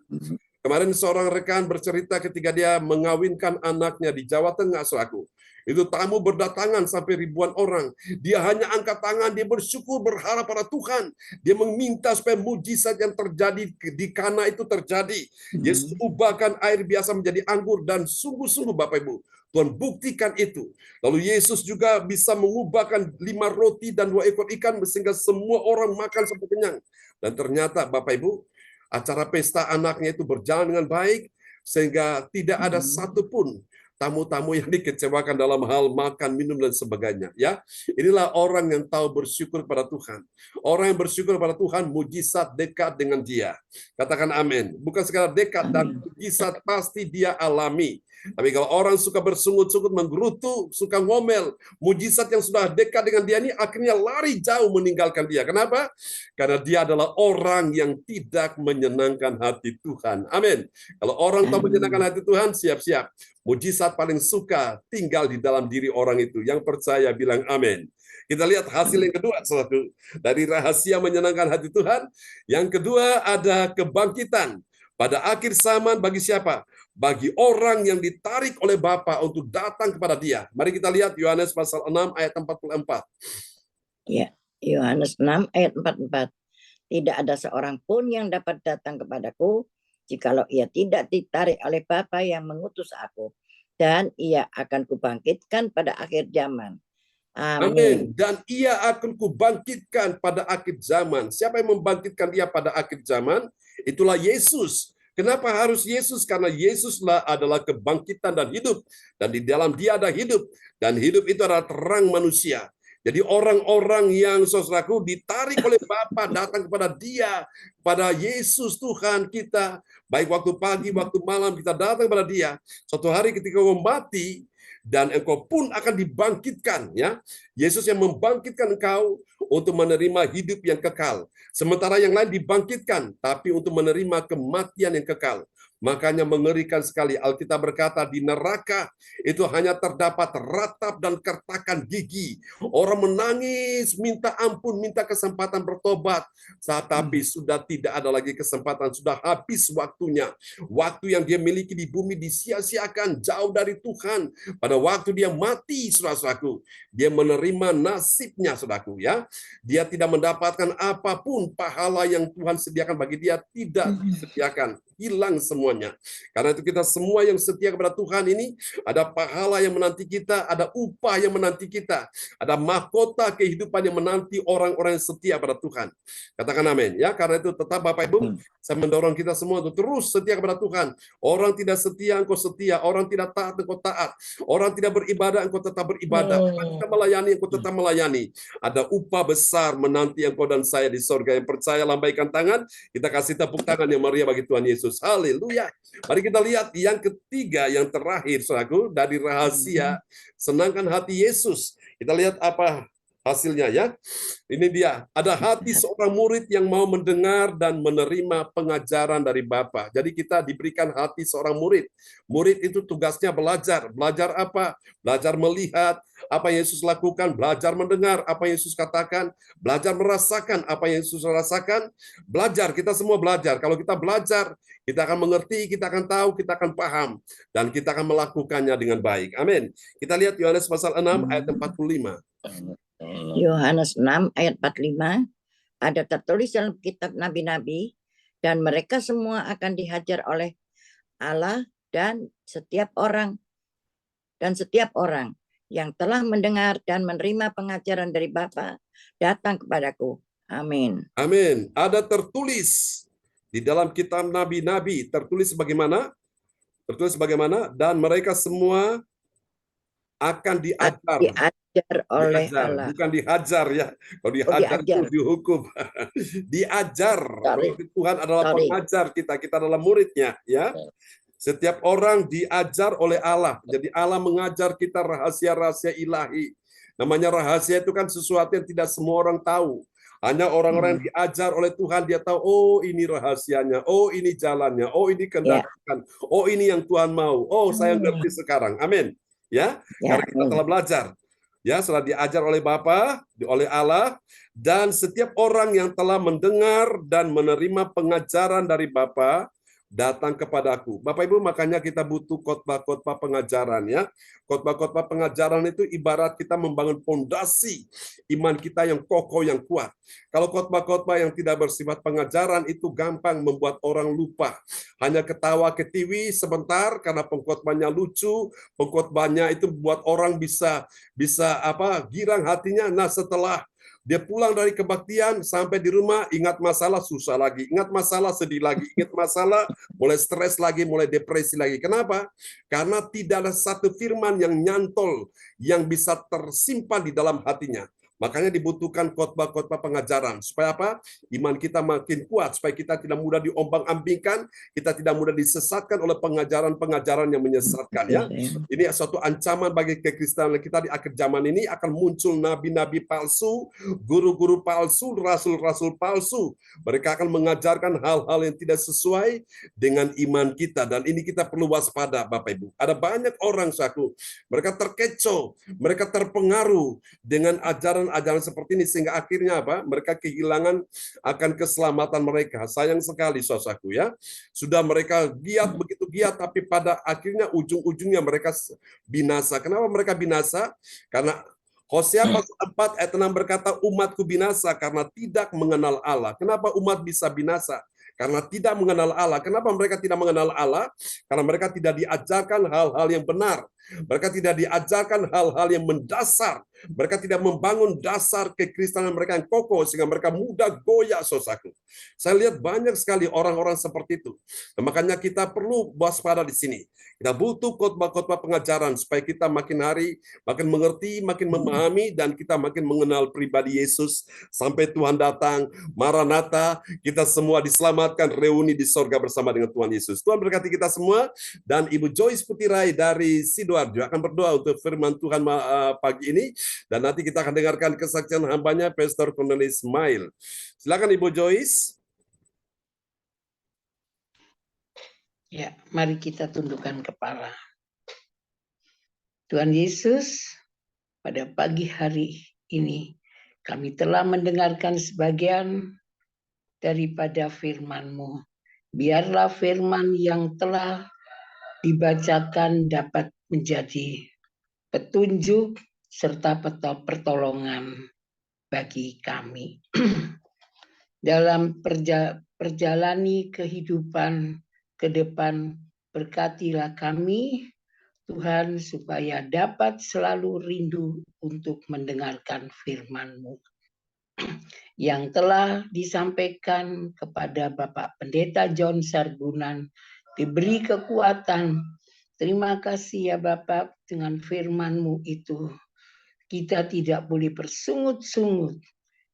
Kemarin seorang rekan bercerita ketika dia mengawinkan anaknya di Jawa Tengah, saudaraku. Itu tamu berdatangan sampai ribuan orang. Dia hanya angkat tangan, dia bersyukur, berharap pada Tuhan. Dia meminta supaya mujizat yang terjadi di Kana itu terjadi. Yesus ubahkan air biasa menjadi anggur, dan sungguh-sungguh Bapak Ibu, Tuhan buktikan itu. Lalu Yesus juga bisa mengubahkan 5 roti dan 2 ekor ikan sehingga semua orang makan sampai kenyang. Dan ternyata Bapak Ibu, acara pesta anaknya itu berjalan dengan baik sehingga tidak ada satupun tamu-tamu yang dikecewakan dalam hal makan, minum, dan sebagainya. Ya, inilah orang yang tahu bersyukur pada Tuhan. Orang yang bersyukur pada Tuhan, mujizat dekat dengan dia. Katakan amin. Bukan sekadar dekat, dan mujizat pasti dia alami. Tapi kalau orang suka bersungut-sungut, menggerutu, suka ngomel, mujizat yang sudah dekat dengan dia ini akhirnya lari jauh meninggalkan dia. Kenapa? Karena dia adalah orang yang tidak menyenangkan hati Tuhan. Amin. Kalau orang tahu menyenangkan hati Tuhan, siap-siap. Mujizat paling suka tinggal di dalam diri orang itu. Yang percaya bilang amin. Kita lihat hasil yang kedua, saudaraku. Dari rahasia menyenangkan hati Tuhan. Yang kedua ada kebangkitan. Pada akhir zaman bagi siapa? Bagi orang yang ditarik oleh Bapa untuk datang kepada dia. Mari kita lihat Yohanes pasal 6 ayat 44. Ya, Yohanes 6 ayat 44. Tidak ada seorang pun yang dapat datang kepadaku jikalau ia tidak ditarik oleh Bapa yang mengutus aku. Dan ia akan kubangkitkan pada akhir zaman. Amin. Dan ia akan kubangkitkan pada akhir zaman. Siapa yang membangkitkan dia pada akhir zaman? Itulah Yesus. Kenapa harus Yesus? Karena Yesuslah adalah kebangkitan dan hidup. Dan di dalam dia ada hidup. Dan hidup itu adalah terang manusia. Jadi orang-orang yang, saudaraku, ditarik oleh Bapa datang kepada dia, pada Yesus Tuhan kita. Baik waktu pagi, waktu malam kita datang kepada dia. Suatu hari ketika kau mati, dan engkau pun akan dibangkitkan, ya. Yesus yang membangkitkan engkau untuk menerima hidup yang kekal. Sementara yang lain dibangkitkan, tapi untuk menerima kematian yang kekal. Makanya mengerikan sekali Alkitab berkata di neraka itu hanya terdapat ratap dan kertakan gigi. Orang menangis, minta ampun, minta kesempatan bertobat. Tapi sudah tidak ada lagi kesempatan, sudah habis waktunya. Waktu yang dia miliki di bumi disia-siakan jauh dari Tuhan. Pada waktu dia mati, saudaraku, dia menerima nasibnya, saudaraku, ya. Dia tidak mendapatkan apapun, pahala yang Tuhan sediakan bagi dia tidak disediakan. Hilang semuanya. Karena itu kita semua yang setia kepada Tuhan ini, ada pahala yang menanti kita, ada upah yang menanti kita, ada mahkota kehidupan yang menanti orang-orang yang setia pada Tuhan. Katakan amin. Ya, karena itu tetap Bapak Ibu, saya mendorong kita semua untuk terus setia kepada Tuhan. Orang tidak setia, engkau setia. Orang tidak taat, engkau taat. Orang tidak beribadah, engkau tetap beribadah. Orang tidak melayani, engkau tetap melayani. Ada upah besar menanti engkau dan saya di surga. Yang percaya lambaikan tangan, kita kasih tepuk tangan yang meriah bagi Tuhan Yesus. Haleluya. Mari kita lihat yang ketiga, yang terakhir, saudaraku, dari rahasia senangkan hati Yesus. Kita lihat apa hasilnya, ya. Ini dia, ada hati seorang murid yang mau mendengar dan menerima pengajaran dari Bapa. Jadi kita diberikan hati seorang murid. Murid itu tugasnya belajar. Belajar apa? Belajar melihat apa yang Yesus lakukan, belajar mendengar apa yang Yesus katakan, belajar merasakan apa yang Yesus rasakan. Belajar, kita semua belajar. Kalau kita belajar, kita akan mengerti, kita akan tahu, kita akan paham, dan kita akan melakukannya dengan baik. Amin. Kita lihat Yohanes pasal 6 ayat 45. Yohanes 6 ayat 45 ada tertulis dalam kitab nabi-nabi, dan mereka semua akan dihajar oleh Allah, dan setiap orang yang telah mendengar dan menerima pengajaran dari Bapa datang kepadaku. Amin. Amin. Ada tertulis di dalam kitab nabi-nabi, tertulis bagaimana? Tertulis bagaimana? Dan mereka semua akan diajar oleh Allah. Bukan dihajar, ya. Kalau dihajar itu dihukum. Diajar. Tuhan adalah pengajar kita adalah muridnya, ya. Setiap orang diajar oleh Allah. Jadi Allah mengajar kita rahasia-rahasia ilahi. Namanya rahasia itu kan sesuatu yang tidak semua orang tahu. Hanya orang-orang yang diajar oleh Tuhan, dia tahu, oh ini rahasianya, oh ini jalannya, oh ini kehendak, oh ini yang Tuhan mau. Oh, saya ngerti sekarang. Amin. Ya, karena kita telah belajar. Ya, setelah diajar oleh Bapa, oleh Allah, dan setiap orang yang telah mendengar dan menerima pengajaran dari Bapa, datang kepadaku. Bapak Ibu, makanya kita butuh khotbah-khotbah pengajaran ya. Khotbah-khotbah pengajaran itu ibarat kita membangun fondasi iman kita yang kokoh, yang kuat. Kalau khotbah-khotbah yang tidak bersifat pengajaran itu gampang membuat orang lupa. Hanya ketawa ketiwi sebentar karena pengkhotbahnya lucu, pengkhotbahnya itu buat orang bisa girang hatinya. Nah, setelah dia pulang dari kebaktian sampai di rumah ingat masalah susah lagi, ingat masalah sedih lagi, ingat masalah mulai stres lagi, mulai depresi lagi. Kenapa? Karena tidak ada satu firman yang nyantol yang bisa tersimpan di dalam hatinya. Makanya dibutuhkan khotbah-khotbah pengajaran. Supaya apa? Iman kita makin kuat. Supaya kita tidak mudah diombang-ambingkan. Kita tidak mudah disesatkan oleh pengajaran-pengajaran yang menyesatkan. Ya. Ini suatu ancaman bagi kekristenan kita di akhir zaman ini. Akan muncul nabi-nabi palsu, guru-guru palsu, rasul-rasul palsu. Mereka akan mengajarkan hal-hal yang tidak sesuai dengan iman kita. Dan ini kita perlu waspada, Bapak Ibu. Ada banyak orang, saku, mereka terkecoh, mereka terpengaruh dengan ajaran seperti ini sehingga akhirnya apa? Mereka kehilangan akan keselamatan mereka. Sayang sekali saudaraku ya. Sudah mereka giat begitu giat tapi pada akhirnya ujung-ujungnya mereka binasa. Kenapa mereka binasa? Karena Hosea pasal 4 ayat 6 berkata umatku binasa karena tidak mengenal Allah. Kenapa umat bisa binasa? Karena tidak mengenal Allah. Kenapa mereka tidak mengenal Allah? Karena mereka tidak diajarkan hal-hal yang benar. Mereka tidak diajarkan hal-hal yang mendasar. Mereka tidak membangun dasar kekristenan mereka yang kokoh sehingga mereka mudah goyah, saudaraku. Saya lihat banyak sekali orang-orang seperti itu. Nah, makanya kita perlu waspada di sini. Kita butuh khotbah-khotbah pengajaran supaya kita makin hari makin mengerti, makin memahami, dan kita makin mengenal pribadi Yesus sampai Tuhan datang. Maranatha, kita semua diselamatkan, reuni di sorga bersama dengan Tuhan Yesus. Tuhan berkati kita semua, dan Ibu Joyce Putirai dari Sidoarjo akan berdoa untuk firman Tuhan pagi ini, dan nanti kita akan dengarkan kesaksian hambanya Pastor Cornelis Ismail. Silakan Ibu Joyce. Ya, mari kita tundukkan kepala. Tuhan Yesus, pada pagi hari ini kami telah mendengarkan sebagian daripada firman-Mu. Biarlah firman yang telah dibacakan dapat menjadi petunjuk serta pertolongan bagi kami. Dalam perjalani kehidupan ke depan, berkatilah kami, Tuhan, supaya dapat selalu rindu untuk mendengarkan firman-Mu yang telah disampaikan kepada Bapak Pendeta John Sargunan, diberi kekuatan. Terima kasih ya Bapak, dengan firman-Mu itu kita tidak boleh bersungut-sungut.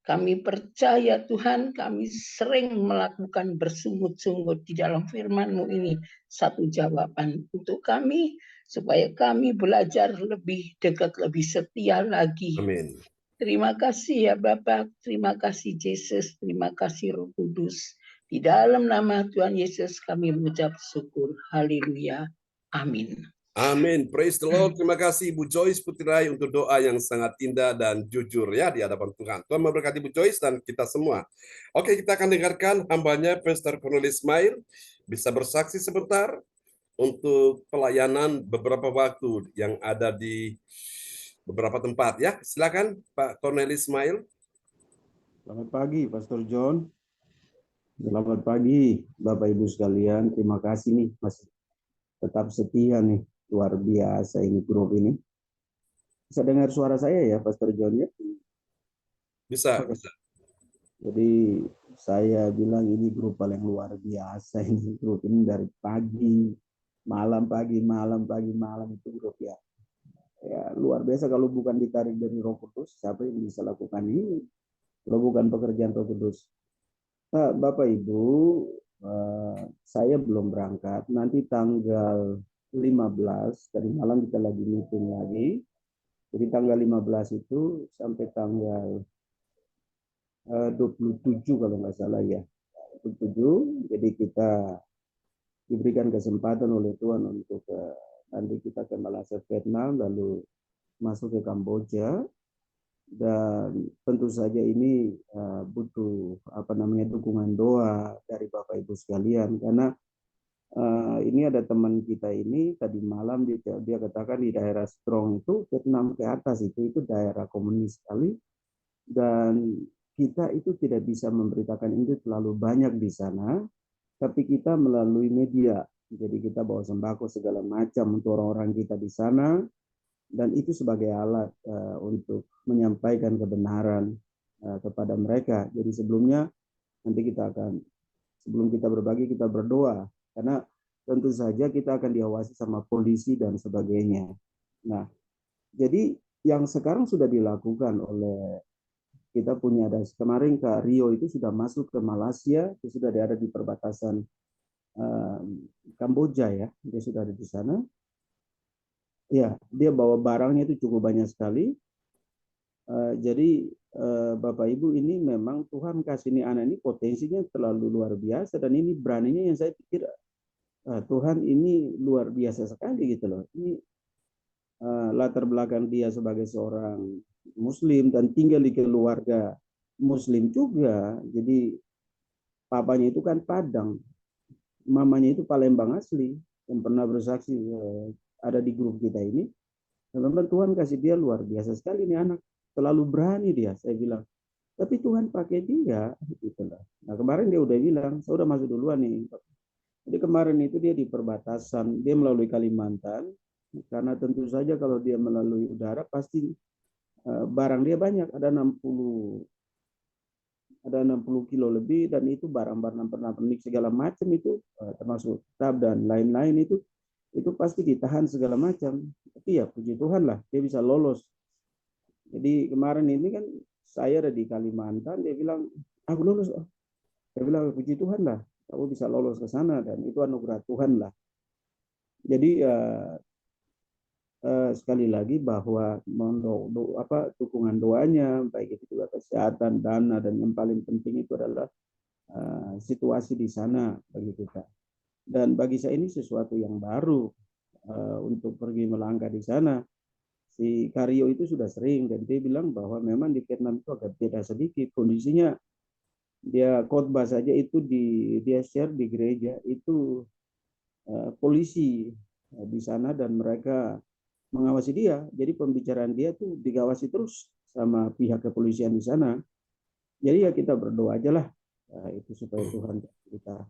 Kami percaya Tuhan, kami sering melakukan bersungut-sungut di dalam firman-Mu ini. Satu jawaban untuk kami, supaya kami belajar lebih dekat, lebih setia lagi. Amin. Terima kasih ya Bapak, terima kasih Yesus, terima kasih Roh Kudus. Di dalam nama Tuhan Yesus kami mengucap syukur. Haleluya. Amin. Amin. Praise the Lord. Terima kasih Ibu Joyce Putirai untuk doa yang sangat indah dan jujur ya di hadapan Tuhan. Tuhan memberkati Ibu Joyce dan kita semua. Oke, kita akan dengarkan hambanya Pastor Cornelis Ismail bisa bersaksi sebentar untuk pelayanan beberapa waktu yang ada di beberapa tempat ya. Silakan Pak Cornelis Ismail. Selamat pagi Pastor John. Selamat pagi Bapak Ibu sekalian. Terima kasih nih masih tetap setia nih. Luar biasa ini grup ini. Bisa dengar suara saya ya Pastor John ya? Bisa. Jadi saya bilang ini grup paling luar biasa ini. Grup ini dari pagi, malam itu grup ya. Ya luar biasa kalau bukan ditarik dari Roh Kudus, siapa yang bisa lakukan ini? Kalau bukan pekerjaan Roh Kudus. Nah, Bapak Ibu, saya belum berangkat. Nanti tanggal 15, tadi malam kita lagi meeting lagi. Jadi tanggal 15 itu sampai tanggal 27 kalau nggak salah ya. 27, jadi kita diberikan kesempatan oleh Tuhan untuk nanti kita ke Malaysia, Vietnam, lalu masuk ke Kamboja. Dan tentu saja ini butuh dukungan doa dari Bapak Ibu sekalian, karena Ini ada teman kita ini tadi malam dia katakan di daerah Strong itu Vietnam ke atas itu daerah komunis sekali, dan kita itu tidak bisa memberitakan itu terlalu banyak di sana, tapi kita melalui media. Jadi kita bawa sembako segala macam untuk orang-orang kita di sana, dan itu sebagai alat untuk menyampaikan kebenaran kepada mereka. Jadi sebelumnya nanti sebelum kita berbagi kita berdoa, karena tentu saja kita akan diawasi sama polisi dan sebagainya. Nah, jadi yang sekarang sudah dilakukan oleh kita punya ada kemarin ke Rio itu sudah masuk ke Malaysia, itu sudah ada di perbatasan Kamboja ya, dia sudah ada di sana. Ya, dia bawa barangnya itu cukup banyak sekali. Jadi Bapak Ibu, ini memang Tuhan kasih ini anak ini potensinya terlalu luar biasa, dan ini beraninya yang saya pikir Tuhan ini luar biasa sekali gitu loh. Ini latar belakang dia sebagai seorang Muslim dan tinggal di keluarga Muslim juga. Jadi papanya itu kan Padang, mamanya itu Palembang asli, yang pernah bersaksi ada di grup kita ini. Teman-teman, Tuhan kasih dia luar biasa sekali ini anak, terlalu berani dia, saya bilang. Tapi Tuhan pakai dia, gitu lah. Nah kemarin dia udah bilang, saya udah masuk duluan nih. Jadi kemarin itu dia di perbatasan, dia melalui Kalimantan, karena tentu saja kalau dia melalui udara pasti barang dia banyak, ada 60 kilo lebih, dan itu barang-barang pernak-pernik segala macam itu termasuk tab dan lain-lain itu pasti ditahan segala macam. Tapi ya puji Tuhan lah dia bisa lolos. Jadi kemarin ini kan saya ada di Kalimantan, dia bilang aku lolos. Saya bilang puji Tuhan lah kamu bisa lolos ke sana, dan itu anugerah Tuhan lah. Jadi sekali lagi bahwa dukungan doanya, baik itu juga kesehatan, dana, dan yang paling penting itu adalah situasi di sana bagi kita. Dan bagi saya ini sesuatu yang baru untuk pergi melangkah di sana. Si Karyo itu sudah sering, dan dia bilang bahwa memang di Vietnam itu agak beda sedikit kondisinya. Dia khotbah saja itu dia share di gereja itu polisi di sana dan mereka mengawasi dia. Jadi pembicaraan dia tuh digawasi terus sama pihak kepolisian di sana. Jadi ya kita berdoa aja lah itu supaya Tuhan kita.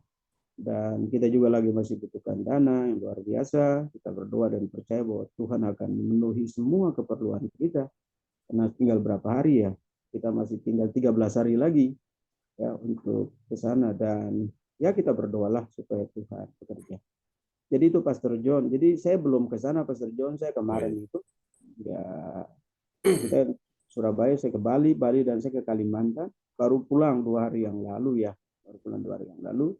Dan kita juga lagi masih butuhkan dana yang luar biasa. Kita berdoa dan percaya bahwa Tuhan akan memenuhi semua keperluan kita. Karena tinggal berapa hari ya? Kita masih tinggal 13 hari lagi ya untuk ke sana, dan ya kita berdoalah supaya Tuhan bekerja. Jadi itu Pastor John. Jadi saya belum ke sana Pastor John, saya kemarin itu ya kita Surabaya, saya ke Bali, dan saya ke Kalimantan, baru pulang 2 hari yang lalu ya. Baru pulang 2 hari yang lalu.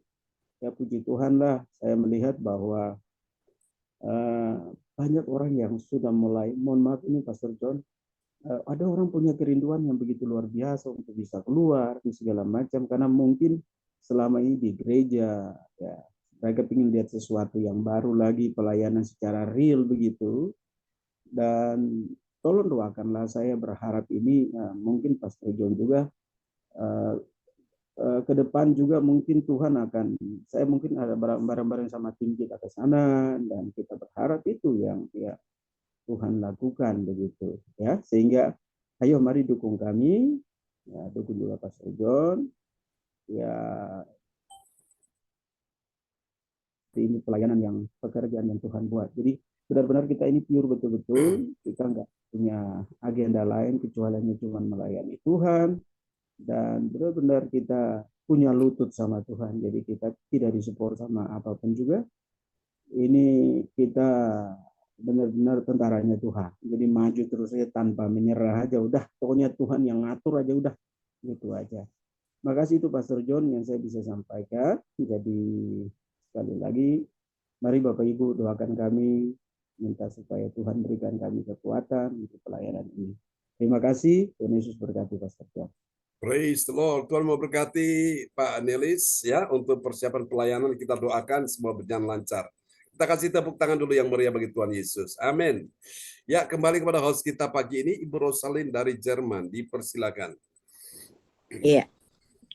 Ya puji Tuhan lah, saya melihat bahwa banyak orang yang sudah mulai, mohon maaf ini Pastor John, ada orang punya kerinduan yang begitu luar biasa untuk bisa keluar di segala macam, karena mungkin selama ini di gereja ya mereka ingin lihat sesuatu yang baru lagi, pelayanan secara real begitu. Dan tolong doakanlah, saya berharap ini mungkin Pastor John juga ke depan juga mungkin Tuhan akan, saya mungkin ada bareng-bareng sama tim kita ke sana, dan kita berharap itu yang ya Tuhan lakukan begitu ya, sehingga ayo mari dukung kami ya, dukung juga Pastor John ya, ini pelayanan yang pekerjaan yang Tuhan buat. Jadi benar-benar kita ini pure betul-betul, kita nggak punya agenda lain kecuali hanya cuma melayani Tuhan, dan benar-benar kita punya lutut sama Tuhan. Jadi kita tidak disupport sama apapun juga. Ini kita benar-benar tentaranya Tuhan. Jadi maju terus saja tanpa menyerah aja, udah pokoknya Tuhan yang ngatur aja, udah gitu aja. Makasih itu Pastor John yang saya bisa sampaikan. Jadi sekali lagi mari Bapak Ibu doakan kami, minta supaya Tuhan berikan kami kekuatan untuk pelayanan ini. Terima kasih, Tuhan Yesus berkati Pastor John. Praise the Lord. Tuhan memberkati Pak Nelis ya, untuk persiapan pelayanan kita doakan semua berjalan lancar. Kita kasih tepuk tangan dulu yang meriah bagi Tuhan Yesus. Amin. Ya, kembali kepada host kita pagi ini, Ibu Rosalind dari Jerman. Dipersilakan. Iya.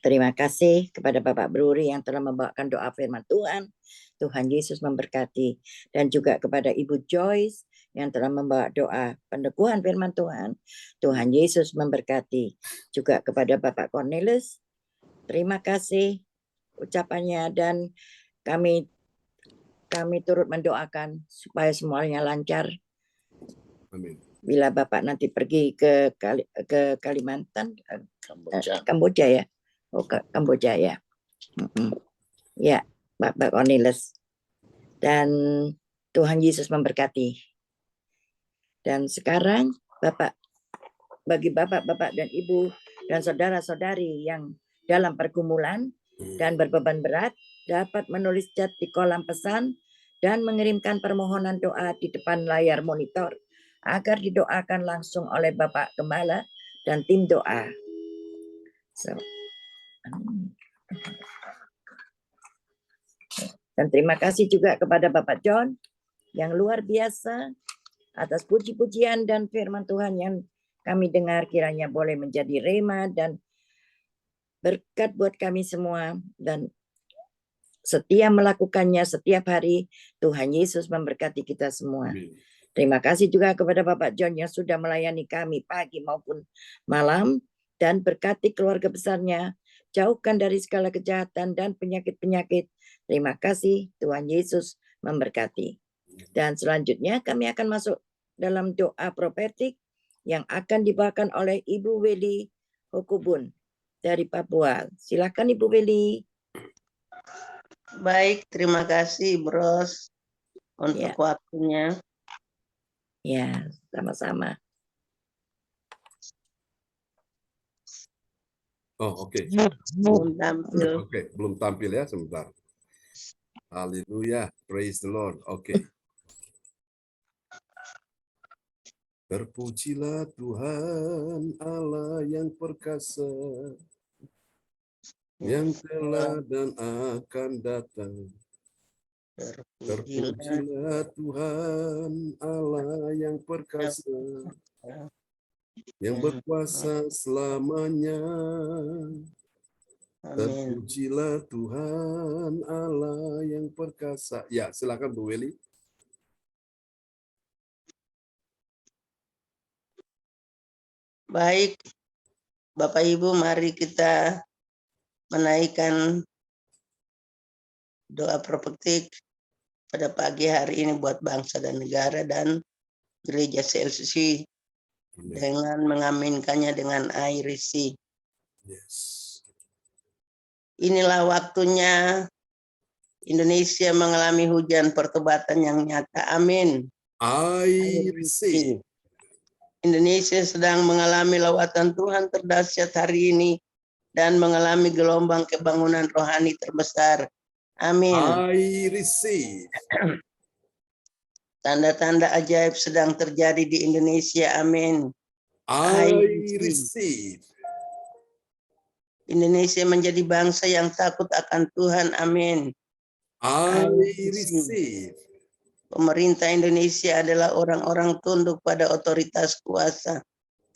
Terima kasih kepada Bapak Bruri yang telah membawakan doa firman Tuhan. Tuhan Yesus memberkati. Dan juga kepada Ibu Joyce yang telah membawa doa peneguhan firman Tuhan. Tuhan Yesus memberkati. Juga kepada Bapak Cornelius. Terima kasih ucapannya, dan kami turut mendoakan supaya semuanya lancar. Amin. Bila Bapak nanti pergi ke Kalimantan, Kamboja ya. Oh, ke Kamboja ya. Ya, Bapak Cornelius. Dan Tuhan Yesus memberkati. Dan sekarang bagi Bapak-bapak dan Ibu dan saudara-saudari yang dalam pergumulan dan berbeban berat, dapat menulis chat di kolom pesan dan mengirimkan permohonan doa di depan layar monitor agar didoakan langsung oleh Bapak Gembala dan tim doa. Dan terima kasih juga kepada Bapak John yang luar biasa atas puji-pujian dan firman Tuhan yang kami dengar, kiranya boleh menjadi rema dan berkat buat kami semua, dan setia melakukannya setiap hari. Tuhan Yesus memberkati kita semua. Terima kasih juga kepada Bapak John yang sudah melayani kami pagi maupun malam, dan berkati keluarga besarnya, jauhkan dari segala kejahatan dan penyakit-penyakit. Terima kasih, Tuhan Yesus memberkati. Dan selanjutnya kami akan masuk dalam doa profetik yang akan dibawakan oleh Ibu Weli Hokubun dari Papua. Silakan Ibu Weli. Baik, terima kasih Bros untuk waktunya. Ya, sama-sama. Oh, oke. Belum tampil. Oke, belum tampil ya, sebentar. Haleluya, praise the Lord. Oke. Terpujilah Tuhan Allah yang perkasa, yang telah dan akan datang. Terpujilah Tuhan Allah yang perkasa, yang berkuasa selamanya. Terpujilah Tuhan Allah yang perkasa. Ya, silakan Bu Weli. Baik, Bapak Ibu, mari kita menaikkan doa profetik pada pagi hari ini buat bangsa dan negara dan gereja CLCC dengan mengaminkannya dengan air isi. Inilah waktunya Indonesia mengalami hujan pertobatan yang nyata. Amin. Air isi. Indonesia sedang mengalami lawatan Tuhan terdahsyat hari ini dan mengalami gelombang kebangunan rohani terbesar. Amin. I receive. Tanda-tanda ajaib sedang terjadi di Indonesia. Amin. I receive. Indonesia menjadi bangsa yang takut akan Tuhan. Amin. I receive. Pemerintah Indonesia adalah orang-orang tunduk pada otoritas kuasa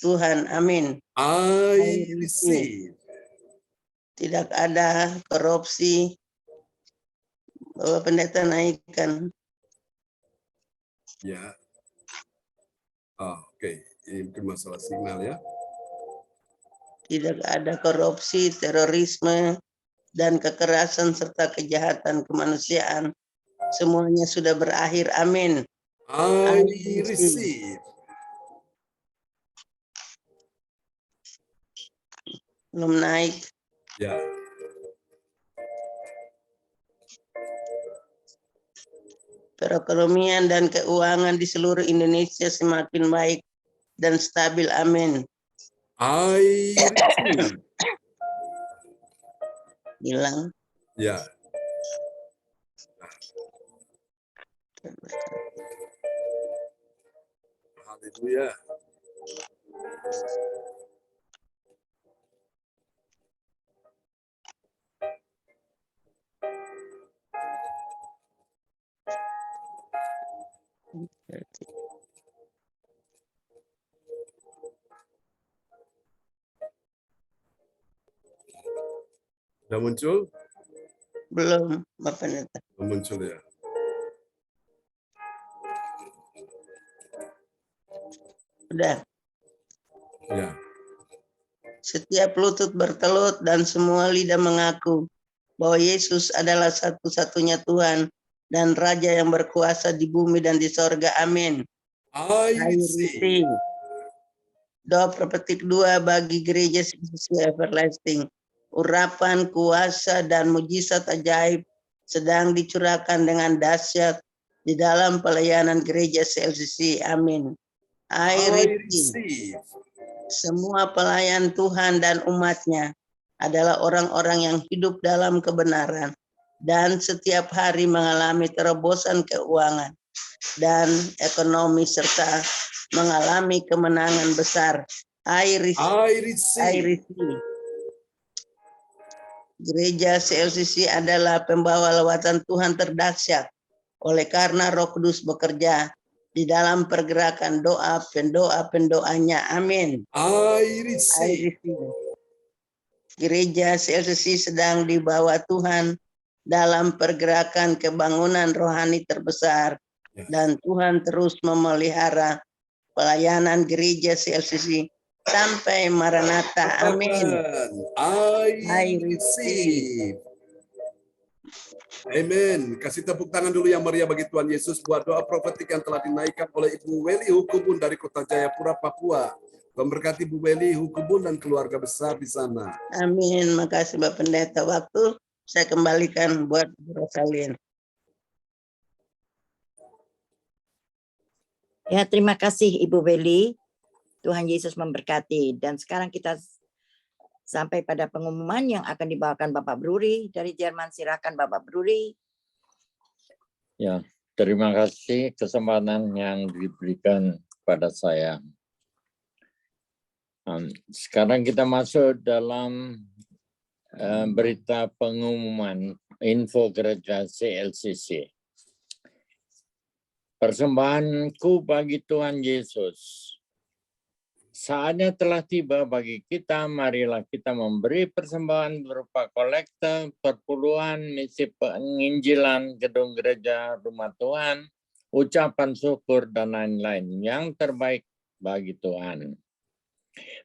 Tuhan. Amin. I receive. Tidak ada korupsi. Bapak Pendeta naikkan. Ya. Oke. Ini mungkin masalah signal ya. Tidak ada korupsi, terorisme, dan kekerasan serta kejahatan kemanusiaan. Semuanya sudah berakhir. Amin. I receive. Belum naik. Ya. Perekonomian dan keuangan di seluruh Indonesia semakin baik dan stabil. Amin. I receive. Hilang. Ya. Haleluya. Udah muncul? Belum, Bapak Pendeta. Belum muncul ya. Udah. Ya. Setiap lutut bertelut dan semua lidah mengaku bahwa Yesus adalah satu-satunya Tuhan dan Raja yang berkuasa di bumi dan di sorga. Amin. I I receive. receive. Doa prophetik 2 bagi gereja CLCC Everlasting. Urapan, kuasa, dan mujizat ajaib sedang dicurahkan dengan dahsyat di dalam pelayanan gereja CLCC. Amin. I receive. receive. Semua pelayan Tuhan dan umatnya adalah orang-orang yang hidup dalam kebenaran dan setiap hari mengalami terobosan keuangan dan ekonomi serta mengalami kemenangan besar. I receive. I I receive. receive. Gereja CLCC adalah pembawa lawatan Tuhan terdahsyat oleh karena Roh Kudus bekerja di dalam pergerakan doa pendoanya. Amin. I I receive. receive. Gereja CLCC sedang dibawa Tuhan dalam pergerakan kebangunan rohani terbesar Ya. dan Tuhan terus memelihara pelayanan gereja CLCC sampai Maranatha. Amin. I receive. Amin. Kasih tepuk tangan dulu yang meriah bagi Tuhan Yesus buat doa profetik yang telah dinaikkan oleh Ibu Weli Hukubun dari Kota Jayapura, Papua. Memberkati Bu Weli Hukubun dan keluarga besar di sana. Amin. Makasih Bapak Pendeta. Waktu saya kembalikan buat Bu Rosalin. Ya, terima kasih Ibu Weli. Tuhan Yesus memberkati. Dan sekarang kita sampai pada pengumuman yang akan dibawakan Bapak Bruri dari Jerman. Silakan Bapak Bruri. Ya, terima kasih kesempatan yang diberikan kepada saya. Sekarang kita masuk dalam berita pengumuman info gereja CLCC. Persembahanku bagi Tuhan Yesus. Saatnya telah tiba bagi kita, marilah kita memberi persembahan berupa kolekte, perpuluhan, misi penginjilan, gedung gereja, rumah Tuhan, ucapan syukur, dan lain-lain yang terbaik bagi Tuhan.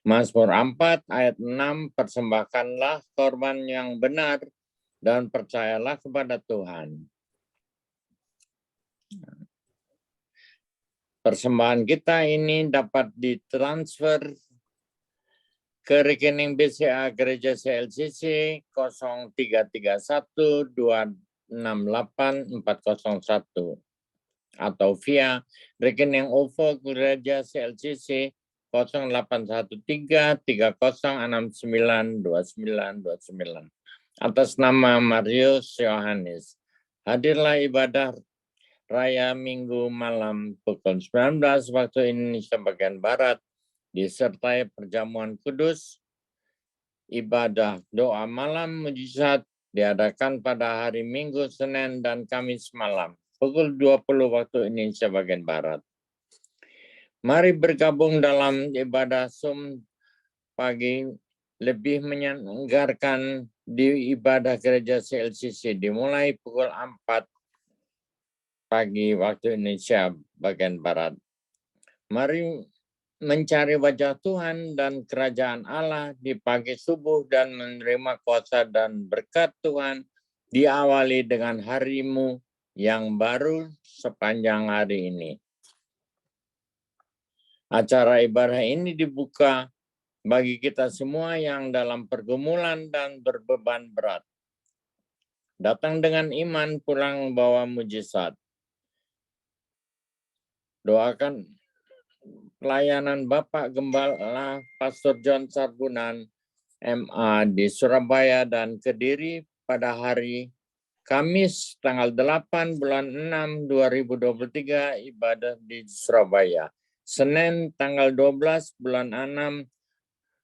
Mazmur 4 ayat 6, persembahkanlah korban yang benar dan percayalah kepada Tuhan. Persembahan kita ini dapat ditransfer ke rekening BCA Gereja CLCC 0331 268 401 atau via rekening OVO Gereja CLCC 0813 3069 2929 atas nama Marius Yohanes. Hadirlah ibadah Raya Minggu malam pukul 19 waktu Indonesia bagian Barat, disertai perjamuan kudus, ibadah doa malam mujizat diadakan pada hari Minggu, Senin, dan Kamis malam, pukul 20 waktu Indonesia bagian Barat. Mari bergabung dalam ibadah Zoom pagi, lebih menyegarkan di ibadah gereja CLCC, dimulai pukul 4 pagi waktu Indonesia bagian Barat. Mari mencari wajah Tuhan dan kerajaan Allah di pagi subuh dan menerima kuasa dan berkat Tuhan diawali dengan harimu yang baru sepanjang hari ini. Acara ibadah ini dibuka bagi kita semua yang dalam pergumulan dan berbeban berat. Datang dengan iman, pulang bawa mujizat. Doakan pelayanan Bapak Gembala Pastor John Sarbunan MA di Surabaya dan Kediri pada hari Kamis tanggal 8 bulan 6 2023 ibadah di Surabaya. Senin tanggal 12 bulan 6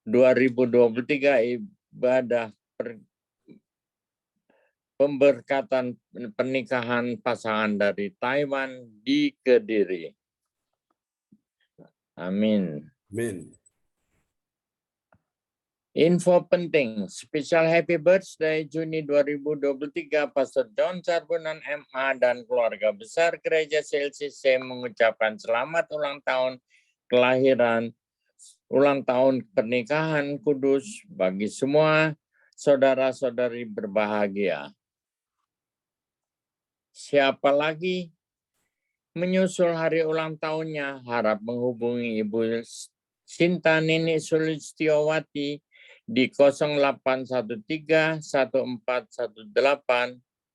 2023 ibadah pemberkatan pernikahan pasangan dari Taiwan di Kediri. Amin. Amin. Info penting, spesial happy birthday Juni 2023, Pastor John Sarbunan MA dan keluarga besar Gereja CLCC mengucapkan selamat ulang tahun kelahiran, ulang tahun pernikahan kudus bagi semua saudara-saudari berbahagia. Siapa lagi menyusul hari ulang tahunnya, harap menghubungi Ibu Sinta Nini Sulistiowati di 0813 1418 2202.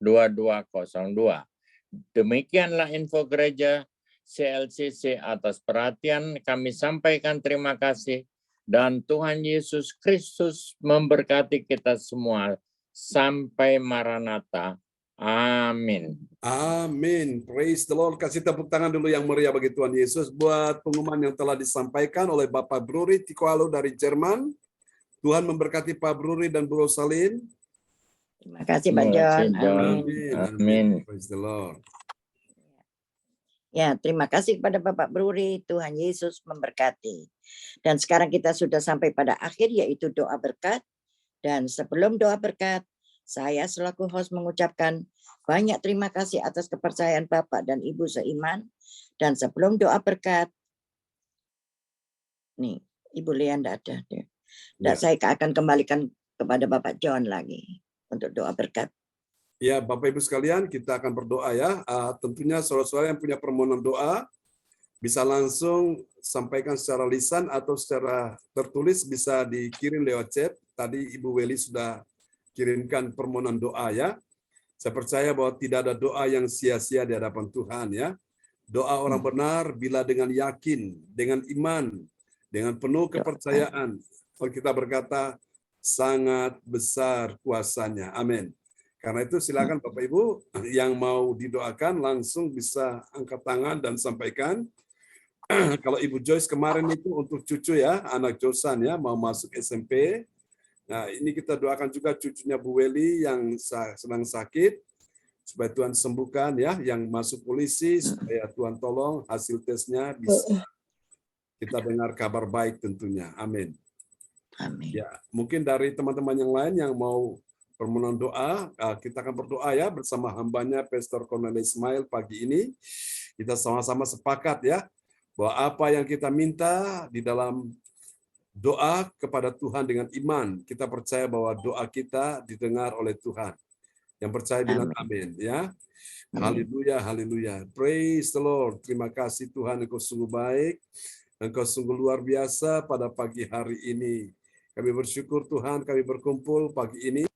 Demikianlah info gereja CLCC. Atas perhatian kami sampaikan terima kasih dan Tuhan Yesus Kristus memberkati kita semua. Sampai Maranatha. Amin. Amin. Praise the Lord. Kasih tepuk tangan dulu yang meriah bagi Tuhan Yesus buat pengumuman yang telah disampaikan oleh Bapak Bruri Tikoalo dari Jerman. Tuhan memberkati Pak Bruri dan Bu Rosalin. Terima kasih Pak John. Amin. Amin. Praise the Lord. Ya, terima kasih kepada Bapak Bruri. Tuhan Yesus memberkati. Dan sekarang kita sudah sampai pada akhir, yaitu doa berkat. Dan sebelum doa berkat, saya selaku host mengucapkan banyak terima kasih atas kepercayaan Bapak dan Ibu seiman. Dan sebelum doa berkat, nih, Ibu Lia enggak ada. Dan saya akan kembalikan kepada Bapak John lagi untuk doa berkat. Ya, Bapak Ibu sekalian, kita akan berdoa ya. Tentunya saudara-saudara yang punya permohonan doa bisa langsung sampaikan secara lisan atau secara tertulis, bisa dikirim lewat chat. Tadi Ibu Weli sudah kirimkan permohonan doa ya. Saya percaya bahwa tidak ada doa yang sia-sia di hadapan Tuhan ya. Doa orang benar bila dengan yakin, dengan iman, dengan penuh kepercayaan. Kita berkata sangat besar kuasanya. Amin. Karena itu silakan Bapak Ibu yang mau didoakan langsung bisa angkat tangan dan sampaikan. Kalau Ibu Joyce kemarin itu untuk cucu ya, anak Josan ya, mau masuk SMP. Nah, ini kita doakan juga cucunya Bu Weli yang sedang sakit, supaya Tuhan sembuhkan ya, yang masuk polisi, supaya Tuhan tolong hasil tesnya bisa kita dengar kabar baik tentunya. Amin. Amin. Ya, mungkin dari teman-teman yang lain yang mau permohonan doa, kita akan berdoa ya bersama hambanya Pastor Cornelius Ismail pagi ini. Kita sama-sama sepakat ya, bahwa apa yang kita minta di dalam doa kepada Tuhan dengan iman, kita percaya bahwa doa kita didengar oleh Tuhan. Yang percaya bilang amin ya. Haleluya, haleluya. Praise the Lord. Terima kasih Tuhan, Engkau sungguh baik. Engkau sungguh luar biasa pada pagi hari ini. Kami bersyukur Tuhan, kami berkumpul pagi ini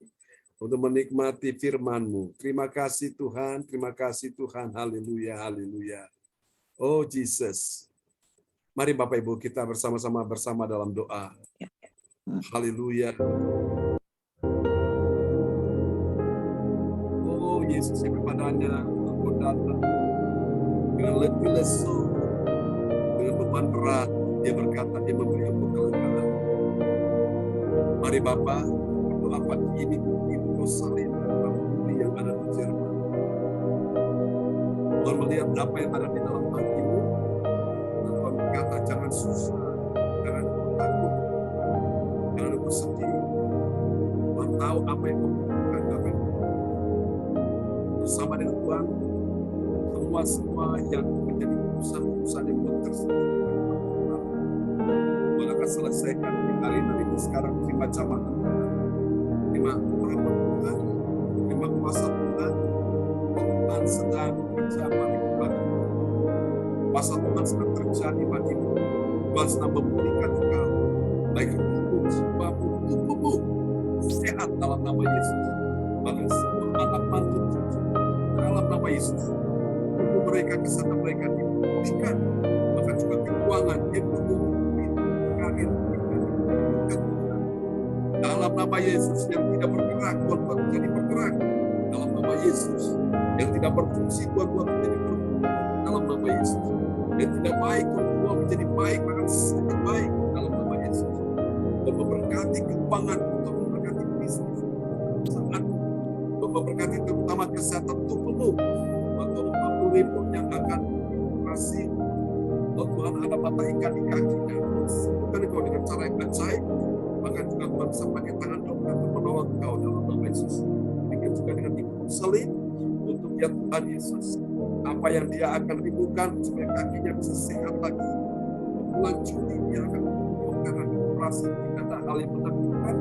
untuk menikmati firman-Mu. Terima kasih Tuhan, terima kasih Tuhan. Haleluya, haleluya. Oh Jesus. Mari Bapak Ibu kita bersama-sama dalam doa. Haleluya. Oh Yesus yang kepadanya Engkau datang dengan letih lesu, dengan beban berat. Dia berkata, dia memberi Engkau kelegaan. Mari Bapak berdoa pagi ini Ibu Rosalin yang ada di Jerman. Tuhan melihat apa yang ada di dalam hatimu. Tuhan berkata, jangan susah, jangan takut, jangan bersedih. Tuhan tahu apa yang kamu butuhkan, apa yang bersama dengan Tuhan, semua yang menjadi urusan-urusan yang buat tersendiri. Tuhan akan selesaikan hari ini sekarang. Terima jamaah Tuhan, terima rahmat Tuhan, terima kuasa Tuhan. Tuhan sedang bekerja bagi kuasa Tuhan sedang terjadi bagimu. Tuhan sedang memulihkan engkau, baik tubuh, jiwamu, tubuhmu sehat dalam nama Yesus. Bahkan semua anak mantu cucu dalam nama Yesus. Tubuh mereka, kesehatan mereka dipulihkan, bahkan juga keuangan, ekonomi, karir dalam nama Yesus. Yang tidak bergerak, Tuhan buat menjadi bergerak dalam nama Yesus. Yang tidak berfungsi, Tuhan buat menjadi berfungsi dalam nama Yesus. Yang tidak baik, Tuhan buat menjadi baik, bahkan sangat baik dalam nama Yesus. Tuhan memberkati keuangan, Tuhan memberkati bisnis, sangat Tuhan memberkati terutama kesehatan tubuhmu. Tuhan memberkati yang akan operasi. Tuhan ada mata ikan di kakinya. Sembuhkan engkau dengan cara yang ajaib. bahkan juga Tuhan bisa pakai tangan dokter untuk menolong engkau dalam nama Yesus. Demikian juga dengan ibu salib untuk ya Tuhan Yesus, apa yang dia akan ribukan supaya kakinya bisa sehat lagi. Bulan Juli dia akan membongkar operasi, tidak ada hal yang menakutkan,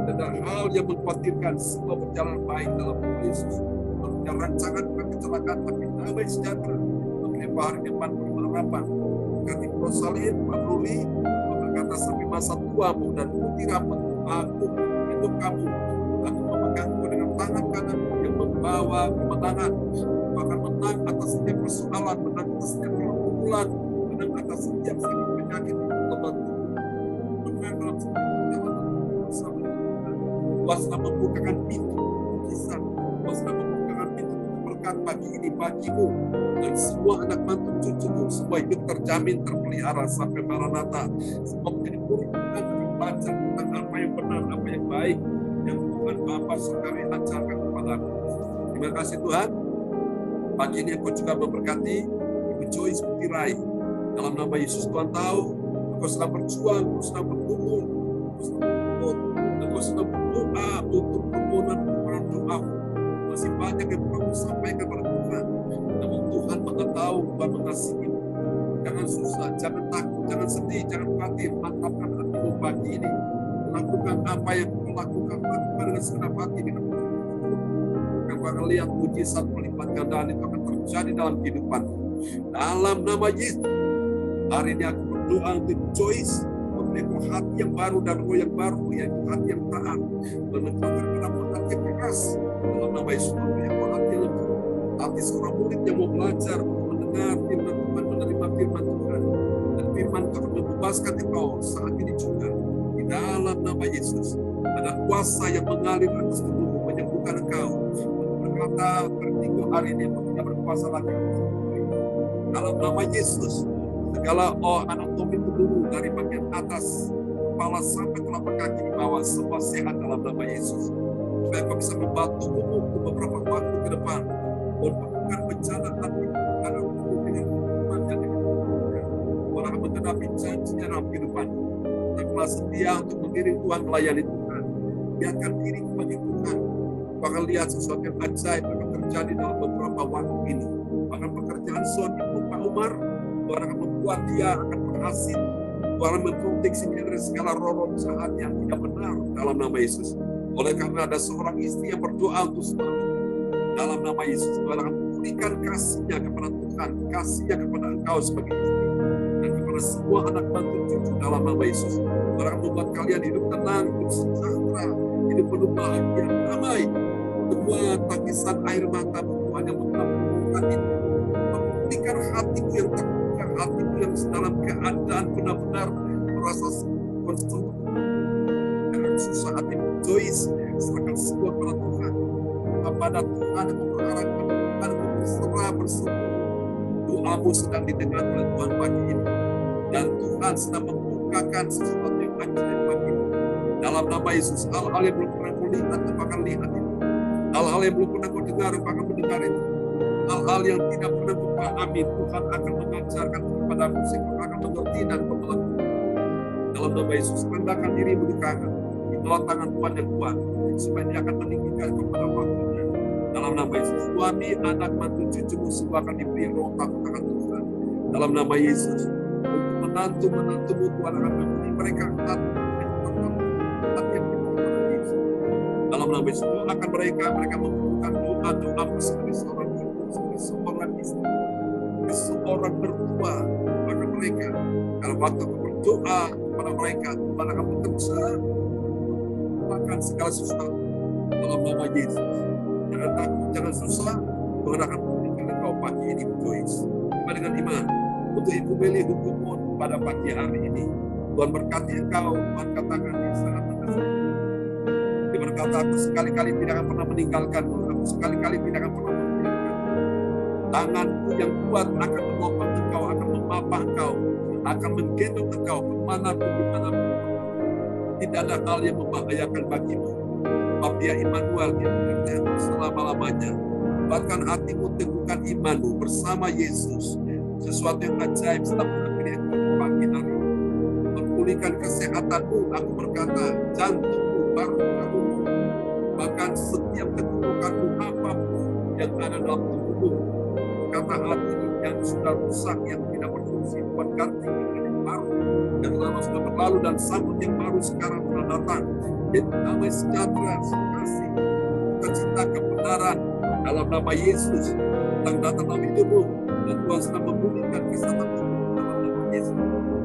tidak ada hal yang mengkhawatirkan, semua berjalan baik dalam nama Yesus. Yang rancangan kecelakaan tapi damai sejahtera, mengenai hari depan berharapan. Berkati Rosalin, Pak Ruli, berkata sampai masa tuamu dan putih rambut aku hidup kamu. Aku memegangmu dengan tangan kanan yang membawa kemenangan. Aku akan menang atas setiap persoalan, menang atas setiap pergumulan, menang atas setiap sakit penyakit lemah tubuh. Menang dalam setiap perjalanan bersama Tuhan. Kuasa membukakan pintu mujizat, kuasa membukakan pintu berkat pagi ini bagimu dan semua anak mantu cucumu, semua hidup terjamin terpelihara sampai Maranatha. Semua menjadi murid Tuhan akan belajar tentang apa yang benar, apa yang baik yang Tuhan Bapa sekali ajarkan kepadamu. Terima kasih Tuhan. Pagi ini Engkau juga memberkati Ibu Joyce Putirai. Dalam nama Yesus Tuhan tahu Engkau sedang berjuang, Engkau sedang bergumul, Engkau sedang bergumul, Engkau sedang berdoa untuk permohonan doamu. Masih banyak yang perlu sampaikan kepada Tuhan. Namun Tuhan mengetahui, Tuhan mengasihimu. Jangan susah, jangan takut, jangan sedih, jangan khawatir. Mantapkan hatimu pagi ini. Lakukan apa yang kau lakukan dengan segenap hati, dengan kau akan lihat mujizat melipat gandaan itu akan terjadi dalam kehidupanmu. Dalam nama Yesus, hari ini aku berdoa untuk Joyce, memberikan hati yang baru dan roh yang baru, yaitu hati yang taat, menentukan kepada hati yang keras. Dalam nama Yesus, memberikan hati yang lembut, hati seorang murid yang mau belajar untuk mendengar firman Tuhan, menerima firman Tuhan, dan firman Tuhan akan membebaskan engkau saat ini juga. Di dalam nama Yesus, ada kuasa yang mengalir atas tubuhmu, menyembuhkan engkau. Berkata berminggu hari ini tidak berkuasa lagi. Dalam nama Yesus, segala anatomi tubuhmu dari bagian atas kepala sampai telapak kaki di bawah semua sehat dalam nama Yesus. Supaya kau bisa membantu tubuhmu untuk beberapa waktu ke depan. Bukan bencana hati karena tubuh dengan hukuman dan dengan hukuman. Orang akan menghadapi janjinya dalam kehidupanmu. Taklah setia untuk mengiring Tuhan, melayani Tuhan. Biarkan diri bagi Tuhan. Bahkan lihat sesuatu yang ajaib akan terjadi dalam beberapa waktu ini. Bahkan pekerjaan suami Pak Umar, Tuhan akan membuat dia akan berhasil. Tuhan akan memproteksi dia dari segala roh jahat yang tidak benar dalam nama Yesus. Oleh karena ada seorang istri yang berdoa untuk suami, dalam nama Yesus, Tuhan akan memberikan kasihnya kepada Tuhan, kasihnya kepada engkau sebagai istri, dan kepada semua anak mantu cucu dalam nama Yesus. Tuhan akan membuat kalian hidup tenang, hidup sejahtera, hidup penuh bahagia, damai. Semua tangisan air mata Tuhan yang mengampunkan itu, memberikan hatimu yang terbuka, hatimu yang dalam keadaan benar-benar merasa bersyukur. Jangan susah hati Joyce, serahkan semua kepada Tuhan. Kepada Tuhan yang memperharapkan, Tuhan yang berserah bersama. Doamu sedang didengar oleh Tuhan pagi ini. Dan Tuhan sedang membukakan sesuatu yang ajaib bagimu. Dalam nama Yesus, hal-hal yang belum pernah kau lihat, kau akan lihat itu. Hal-hal yang belum pernah kau dengar, kau akan mendengar itu. Hal-hal yang tidak pernah kau pahami, Tuhan akan mengajarkan kepadamu, sehingga kau akan mengerti dan kau melakukan. Dalam nama Yesus, rendahkan dirimu di tangan. Di bawah tangan Tuhan yang kuat, supaya dia akan meninggikan kepada waktunya. Dalam nama Yesus, suami, anak, mantu, cucumu semua akan diberi roh takut akan Tuhan. Dalam nama Yesus, untuk menantu-menantumu Tuhan akan memberi mereka hati yang kepada Yesus. Dalam nama Yesus, doakan mereka membutuhkan doa-doamu sebagai seorang ibu, sebagai seorang istri, sebagai seorang mertua. Doakan mereka, kalau waktu berdoa kepada mereka, Tuhan akan bekerja, melakukan segala sesuatu dalam nama Yesus. Jangan takut, jangan susah. Tuhan akan memberikan engkau pagi ini Joyce. Cuma dengan iman. Untuk Ibu Meli Hukumon pada pagi hari ini. Tuhan berkati engkau. Tuhan katakan di saat mengasih. Dia berkata, aku sekali-kali tidak akan pernah meninggalkanmu. Aku sekali-kali tidak akan pernah meninggalkanmu. Tanganku yang kuat akan menopang engkau, akan memapah engkau, akan menggendong engkau kemanapun, dimanapun. Tidak ada hal yang membahayakan bagimu. Sebab dia Immanuel, dia bekerja selama-lamanya. Bahkan hatimu, teguhkan imanmu bersama Yesus. Sesuatu yang ajaib sedang menghadiri engkau di pagi hari. memulihkan kesehatanmu. Aku berkata, jantungmu, paru-parumu, bahkan setiap keburukanmu apapun yang ada dalam tubuhmu. Kata hati yang sudah rusak, yang tidak berfungsi, Tuhan ganti dengan yang baru. Yang lama sudah berlalu dan sambut yang baru sekarang telah datang. Damai sejahtera, kasih, cita kebenaran dalam nama Yesus yang datang dalam hidupmu, dan Tuhan sedang memulihkan kesehatan tubuh dalam nama Yesus.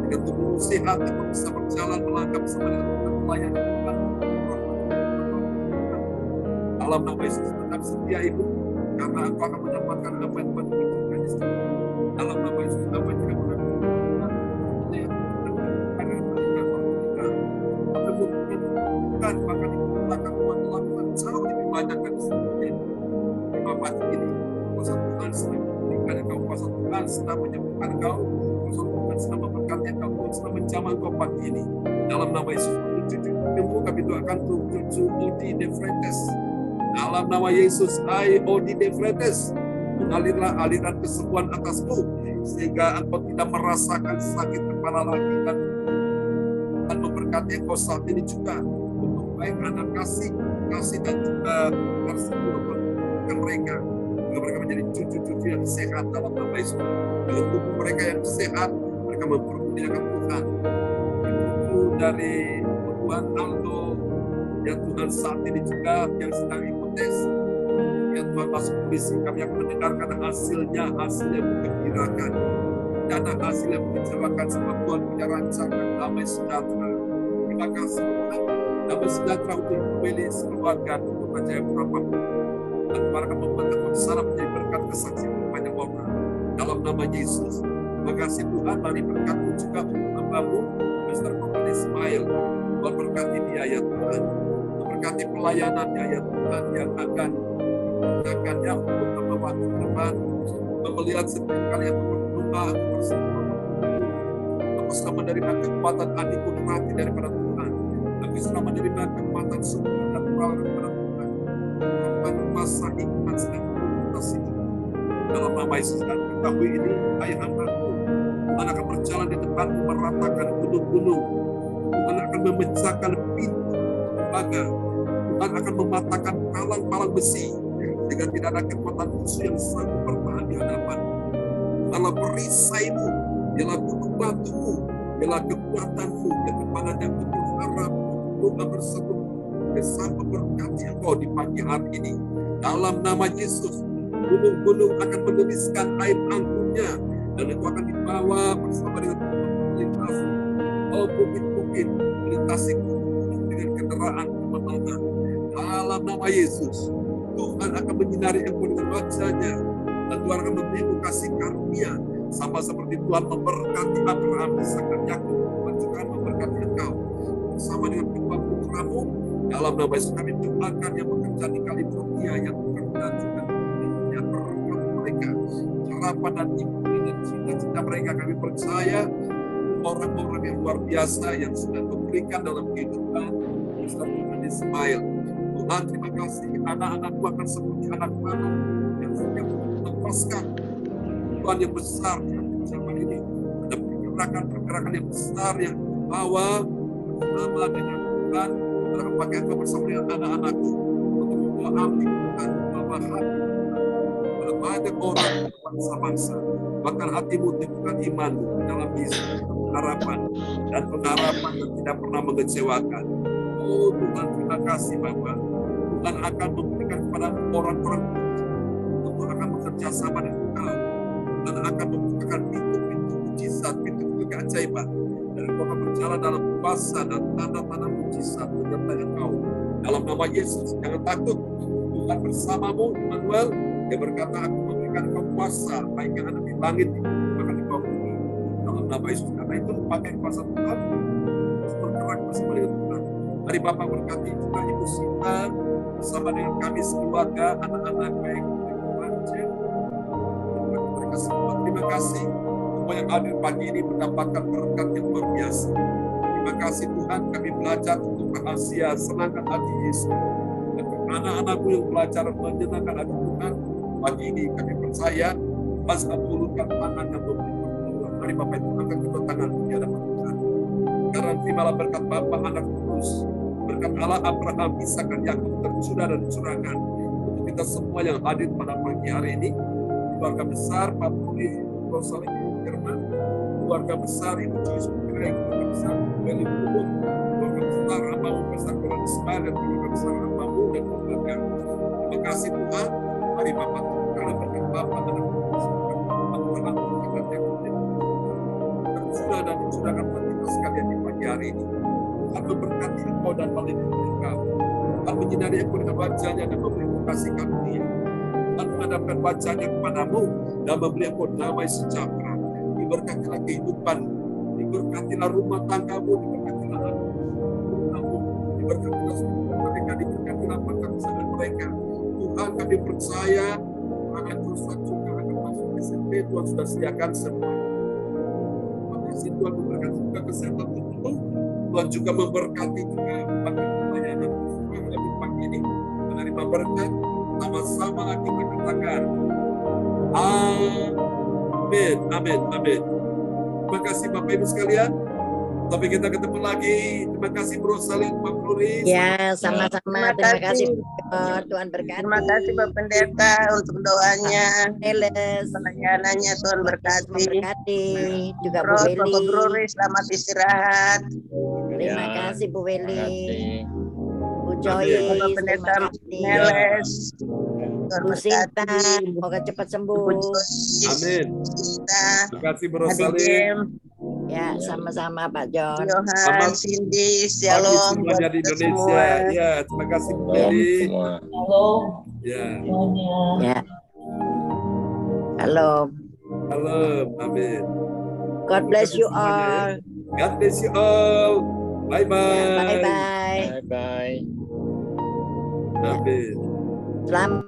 Dengan tubuhmu sehat, engkau bisa berjalan melangkah bersama dengan Tuhan, melayani Tuhan. Dalam nama Yesus, tetap setia Ibu, karena engkau akan mendapatkan apa yang Tuhan berikan di sini. Dalam nama Yesus, apa yang tidak pernah bukan, maka dikatakan Tuhan melakukan jauh lebih banyak dari sebelumnya. Di Bapak ini, kuasa Tuhan sedang memberikan engkau, kuasa Tuhan sedang menyembuhkan engkau, kuasa Tuhan sedang memberkati engkau, Tuhan sedang menjamah engkau pagi ini. Dalam nama Yesus, cucu kami doakan untuk cucu Odi De Freitas. Dalam nama Yesus, hai Odi De Freitas, mengalirlah aliran kesembuhan atasmu, sehingga engkau tidak merasakan sakit kepala lagi, dan memberkati engkau saat ini juga untuk baik anak kasih dan juga ke mereka menjadi cucu-cucu yang sehat dalam nama Yesus. Dengan tubuh mereka yang sehat, mereka mempermuliakan Tuhan. Cucu dari Tuhan Aldo yang Tuhan saat ini juga yang sedang ikut tes, yang Tuhan masuk polisi, kami akan mendengarkan hasilnya menggembirakan. Dana hasil yang mengecewakan, sebab Tuhan punya rancangan damai sejahtera. Terima kasih Tuhan. Damai sejahtera untuk memilih keluarga untuk Jaya Purapa. Dan Tuhan akan membuat Tuhan sana menjadi berkat kesaksian banyak orang. Dalam nama Yesus. Terima kasih Tuhan, mari berkat-Mu juga untuk hamba-Mu, Mr. Paul Ismail. Tuhan berkati dia ya Tuhan. Berkati pelayanannya ya Tuhan, yang akan menggunakannya untuk membawa waktu depan, melihat setiap kali yang berdoa, aku sudah menerima kekuatan adikku mati daripada Tuhan. Aku sudah menerima kekuatan supernatural daripada Tuhan. Kekuatan kuasa hikmat sedang mengatasi dalam nama Yesus. Dan ketahui ini, hai hamba-Ku, Tuhan akan berjalan di depanmu, meratakan gunung-gunung. Tuhan akan memecahkan pintu tembaga. Tuhan akan mematahkan palang-palang besi, sehingga tidak ada kekuatan musuh yang sanggup bertahan di hadapan. Allah perisaimu, ialah gunung batumu, ialah kekuatanmu, yang kepadanya aku berharap, doa bersatu bersama berkati engkau di pagi hari ini. Dalam nama Yesus, gunung-gunung akan menuliskan air angkunnya, dan itu akan dibawa bersama dengan melintasi. Oh bukit-bukit, melintasi gunung dengan kendaraan kemenangan. Dalam nama Yesus, Tuhan akan menyinari engkau dengan wajah-Nya, dan Tuhan akan memberimu kasih karunia, sama seperti Tuhan memberkati Abraham, Ishak dan Yakub. Tuhan juga memberkati engkau bersama dengan kedua putramu. Dalam nama Yesus kami doakan yang bekerja di California, yang bekerja juga yang berkat mereka, harapan dan iman dan cita-cita mereka, kami percaya orang-orang yang luar biasa yang sudah memberikan dalam kehidupan Mr. Tuhan Ismail. Tuhan terima kasih, anak-anakku akan seperti anak panah yang siap melepaskan Tuhan yang besar yang zaman ini. Ada pergerakan yang besar yang bawa bersama dengan Tuhan. Dalam pakai engkau bersama dengan anak-anakku untuk membawa api Tuhan, membawa hati Tuhan. Ada banyak orang bangsa-bangsa, bahkan hatimu temukan imanmu dalam Yesus, harapan dan pengharapan yang tidak pernah mengecewakan. Oh Tuhan, terima kasih Bapa. Tuhan akan memberikan kepada orang-orang untuk akan bekerja sama dengan Engkau, dan akan membukakan pintu-pintu mujizat, pintu-pintu keajaiban, dan Engkau akan berjalan dalam kuasa dan tanda-tanda mujizat menyertai Engkau. Dalam nama Yesus, jangan takut. Tuhan bersamamu, Immanuel. Dia berkata, aku memberikan Engkau kuasa, baik yang ada di langit, bahkan di bawah bumi. Dalam nama Yesus, karena itu pakai kuasa Tuhan, terus bergerak bersama dengan Tuhan. Mari Bapak berkati juga Ibu Sita, bersama dengan kami sekeluarga, anak-anak baik mereka semua. Terima kasih semua yang hadir pagi ini mendapatkan berkat yang luar biasa. Terima kasih Tuhan, kami belajar untuk rahasia senangkan hati Yesus. Dan anak-anakku yang belajar menyenangkan hati Tuhan, pagi ini kami percaya Tuhan akan mengulurkan tangan dan memberi pertolongan. Mari Bapak Ibu angkat kedua tangan di hadapan Tuhan. Karena terimalah berkat Bapa, Anak, Kudus, berkat Allah Abraham, Ishak dan Yakub tercurah dan dicurahkan untuk kita semua yang hadir pada pagi hari ini. Keluarga besar Pak Puri Rosalie Firman, keluarga besar Ibu Joyce Putri, keluarga besar Beli Puput, keluarga besar Abamu besar Koran Ismail, dan keluarga besar Abamu dan keluarga. Terima kasih Tuhan, mari Bapak karena berkat Bapa, Anak, Kudus, Abraham, Ishak dan Yakub tercurah dan dicurahkan buat kita sekalian di pagi hari ini. Tuhan memberkati engkau dan melindungi engkau. Tuhan menyinari engkau dengan wajahnya dan memberi kasih karunia. Tuhan menghadapkan wajahnya kepadamu dan memberi engkau damai sejahtera. Diberkatilah kehidupan, diberkatilah rumah tanggamu, diberkatilah anak-anakmu, diberkatilah mereka, diberkatilah pekerjaan mereka. Tuhan, kami percaya anak dosa juga akan masuk SMP, Tuhan sudah sediakan semua. Terima kasih Tuhan, memberkati juga kesehatan tubuh. Tuhan juga memberkati juga pelayanan lebih pagi ini menerima berkat. Sama-sama kita katakan amin, amin, amin. Terima kasih Bapak Ibu sekalian. Sampai kita ketemu lagi. Terima kasih Bro Saling, Pak Floris. Ya, sama-sama. Terima kasih. Tuhan berkati. Terima kasih Bapak Pendeta untuk doanya, Eles. pelayanannya, Tuhan berkati. Berkati. Juga Bu Terus Weli. Bapak Bruri selamat istirahat. Terima kasih Bu Weli. kasih. Bu Joyce. Bapak Pendeta Terima kasih. Neles. Tuhan Bu Sinta. berkati. Semoga cepat sembuh. Bu Joyce, Amin. Sinta, Terima kasih Bro Adi Saling. Jem, Ya, sama-sama Pak John. Johan, Selamat Cindy, Pagi Shalom semuanya buat di kita Indonesia. semua. Ya, terima kasih Bu Shalom Weli. semua. Ya, Ya. Halo. halo, amin. God bless you Semuanya, ya. all. God bless you all. Bye Ya, bye. bye-bye. Bye bye. Amin. Selamat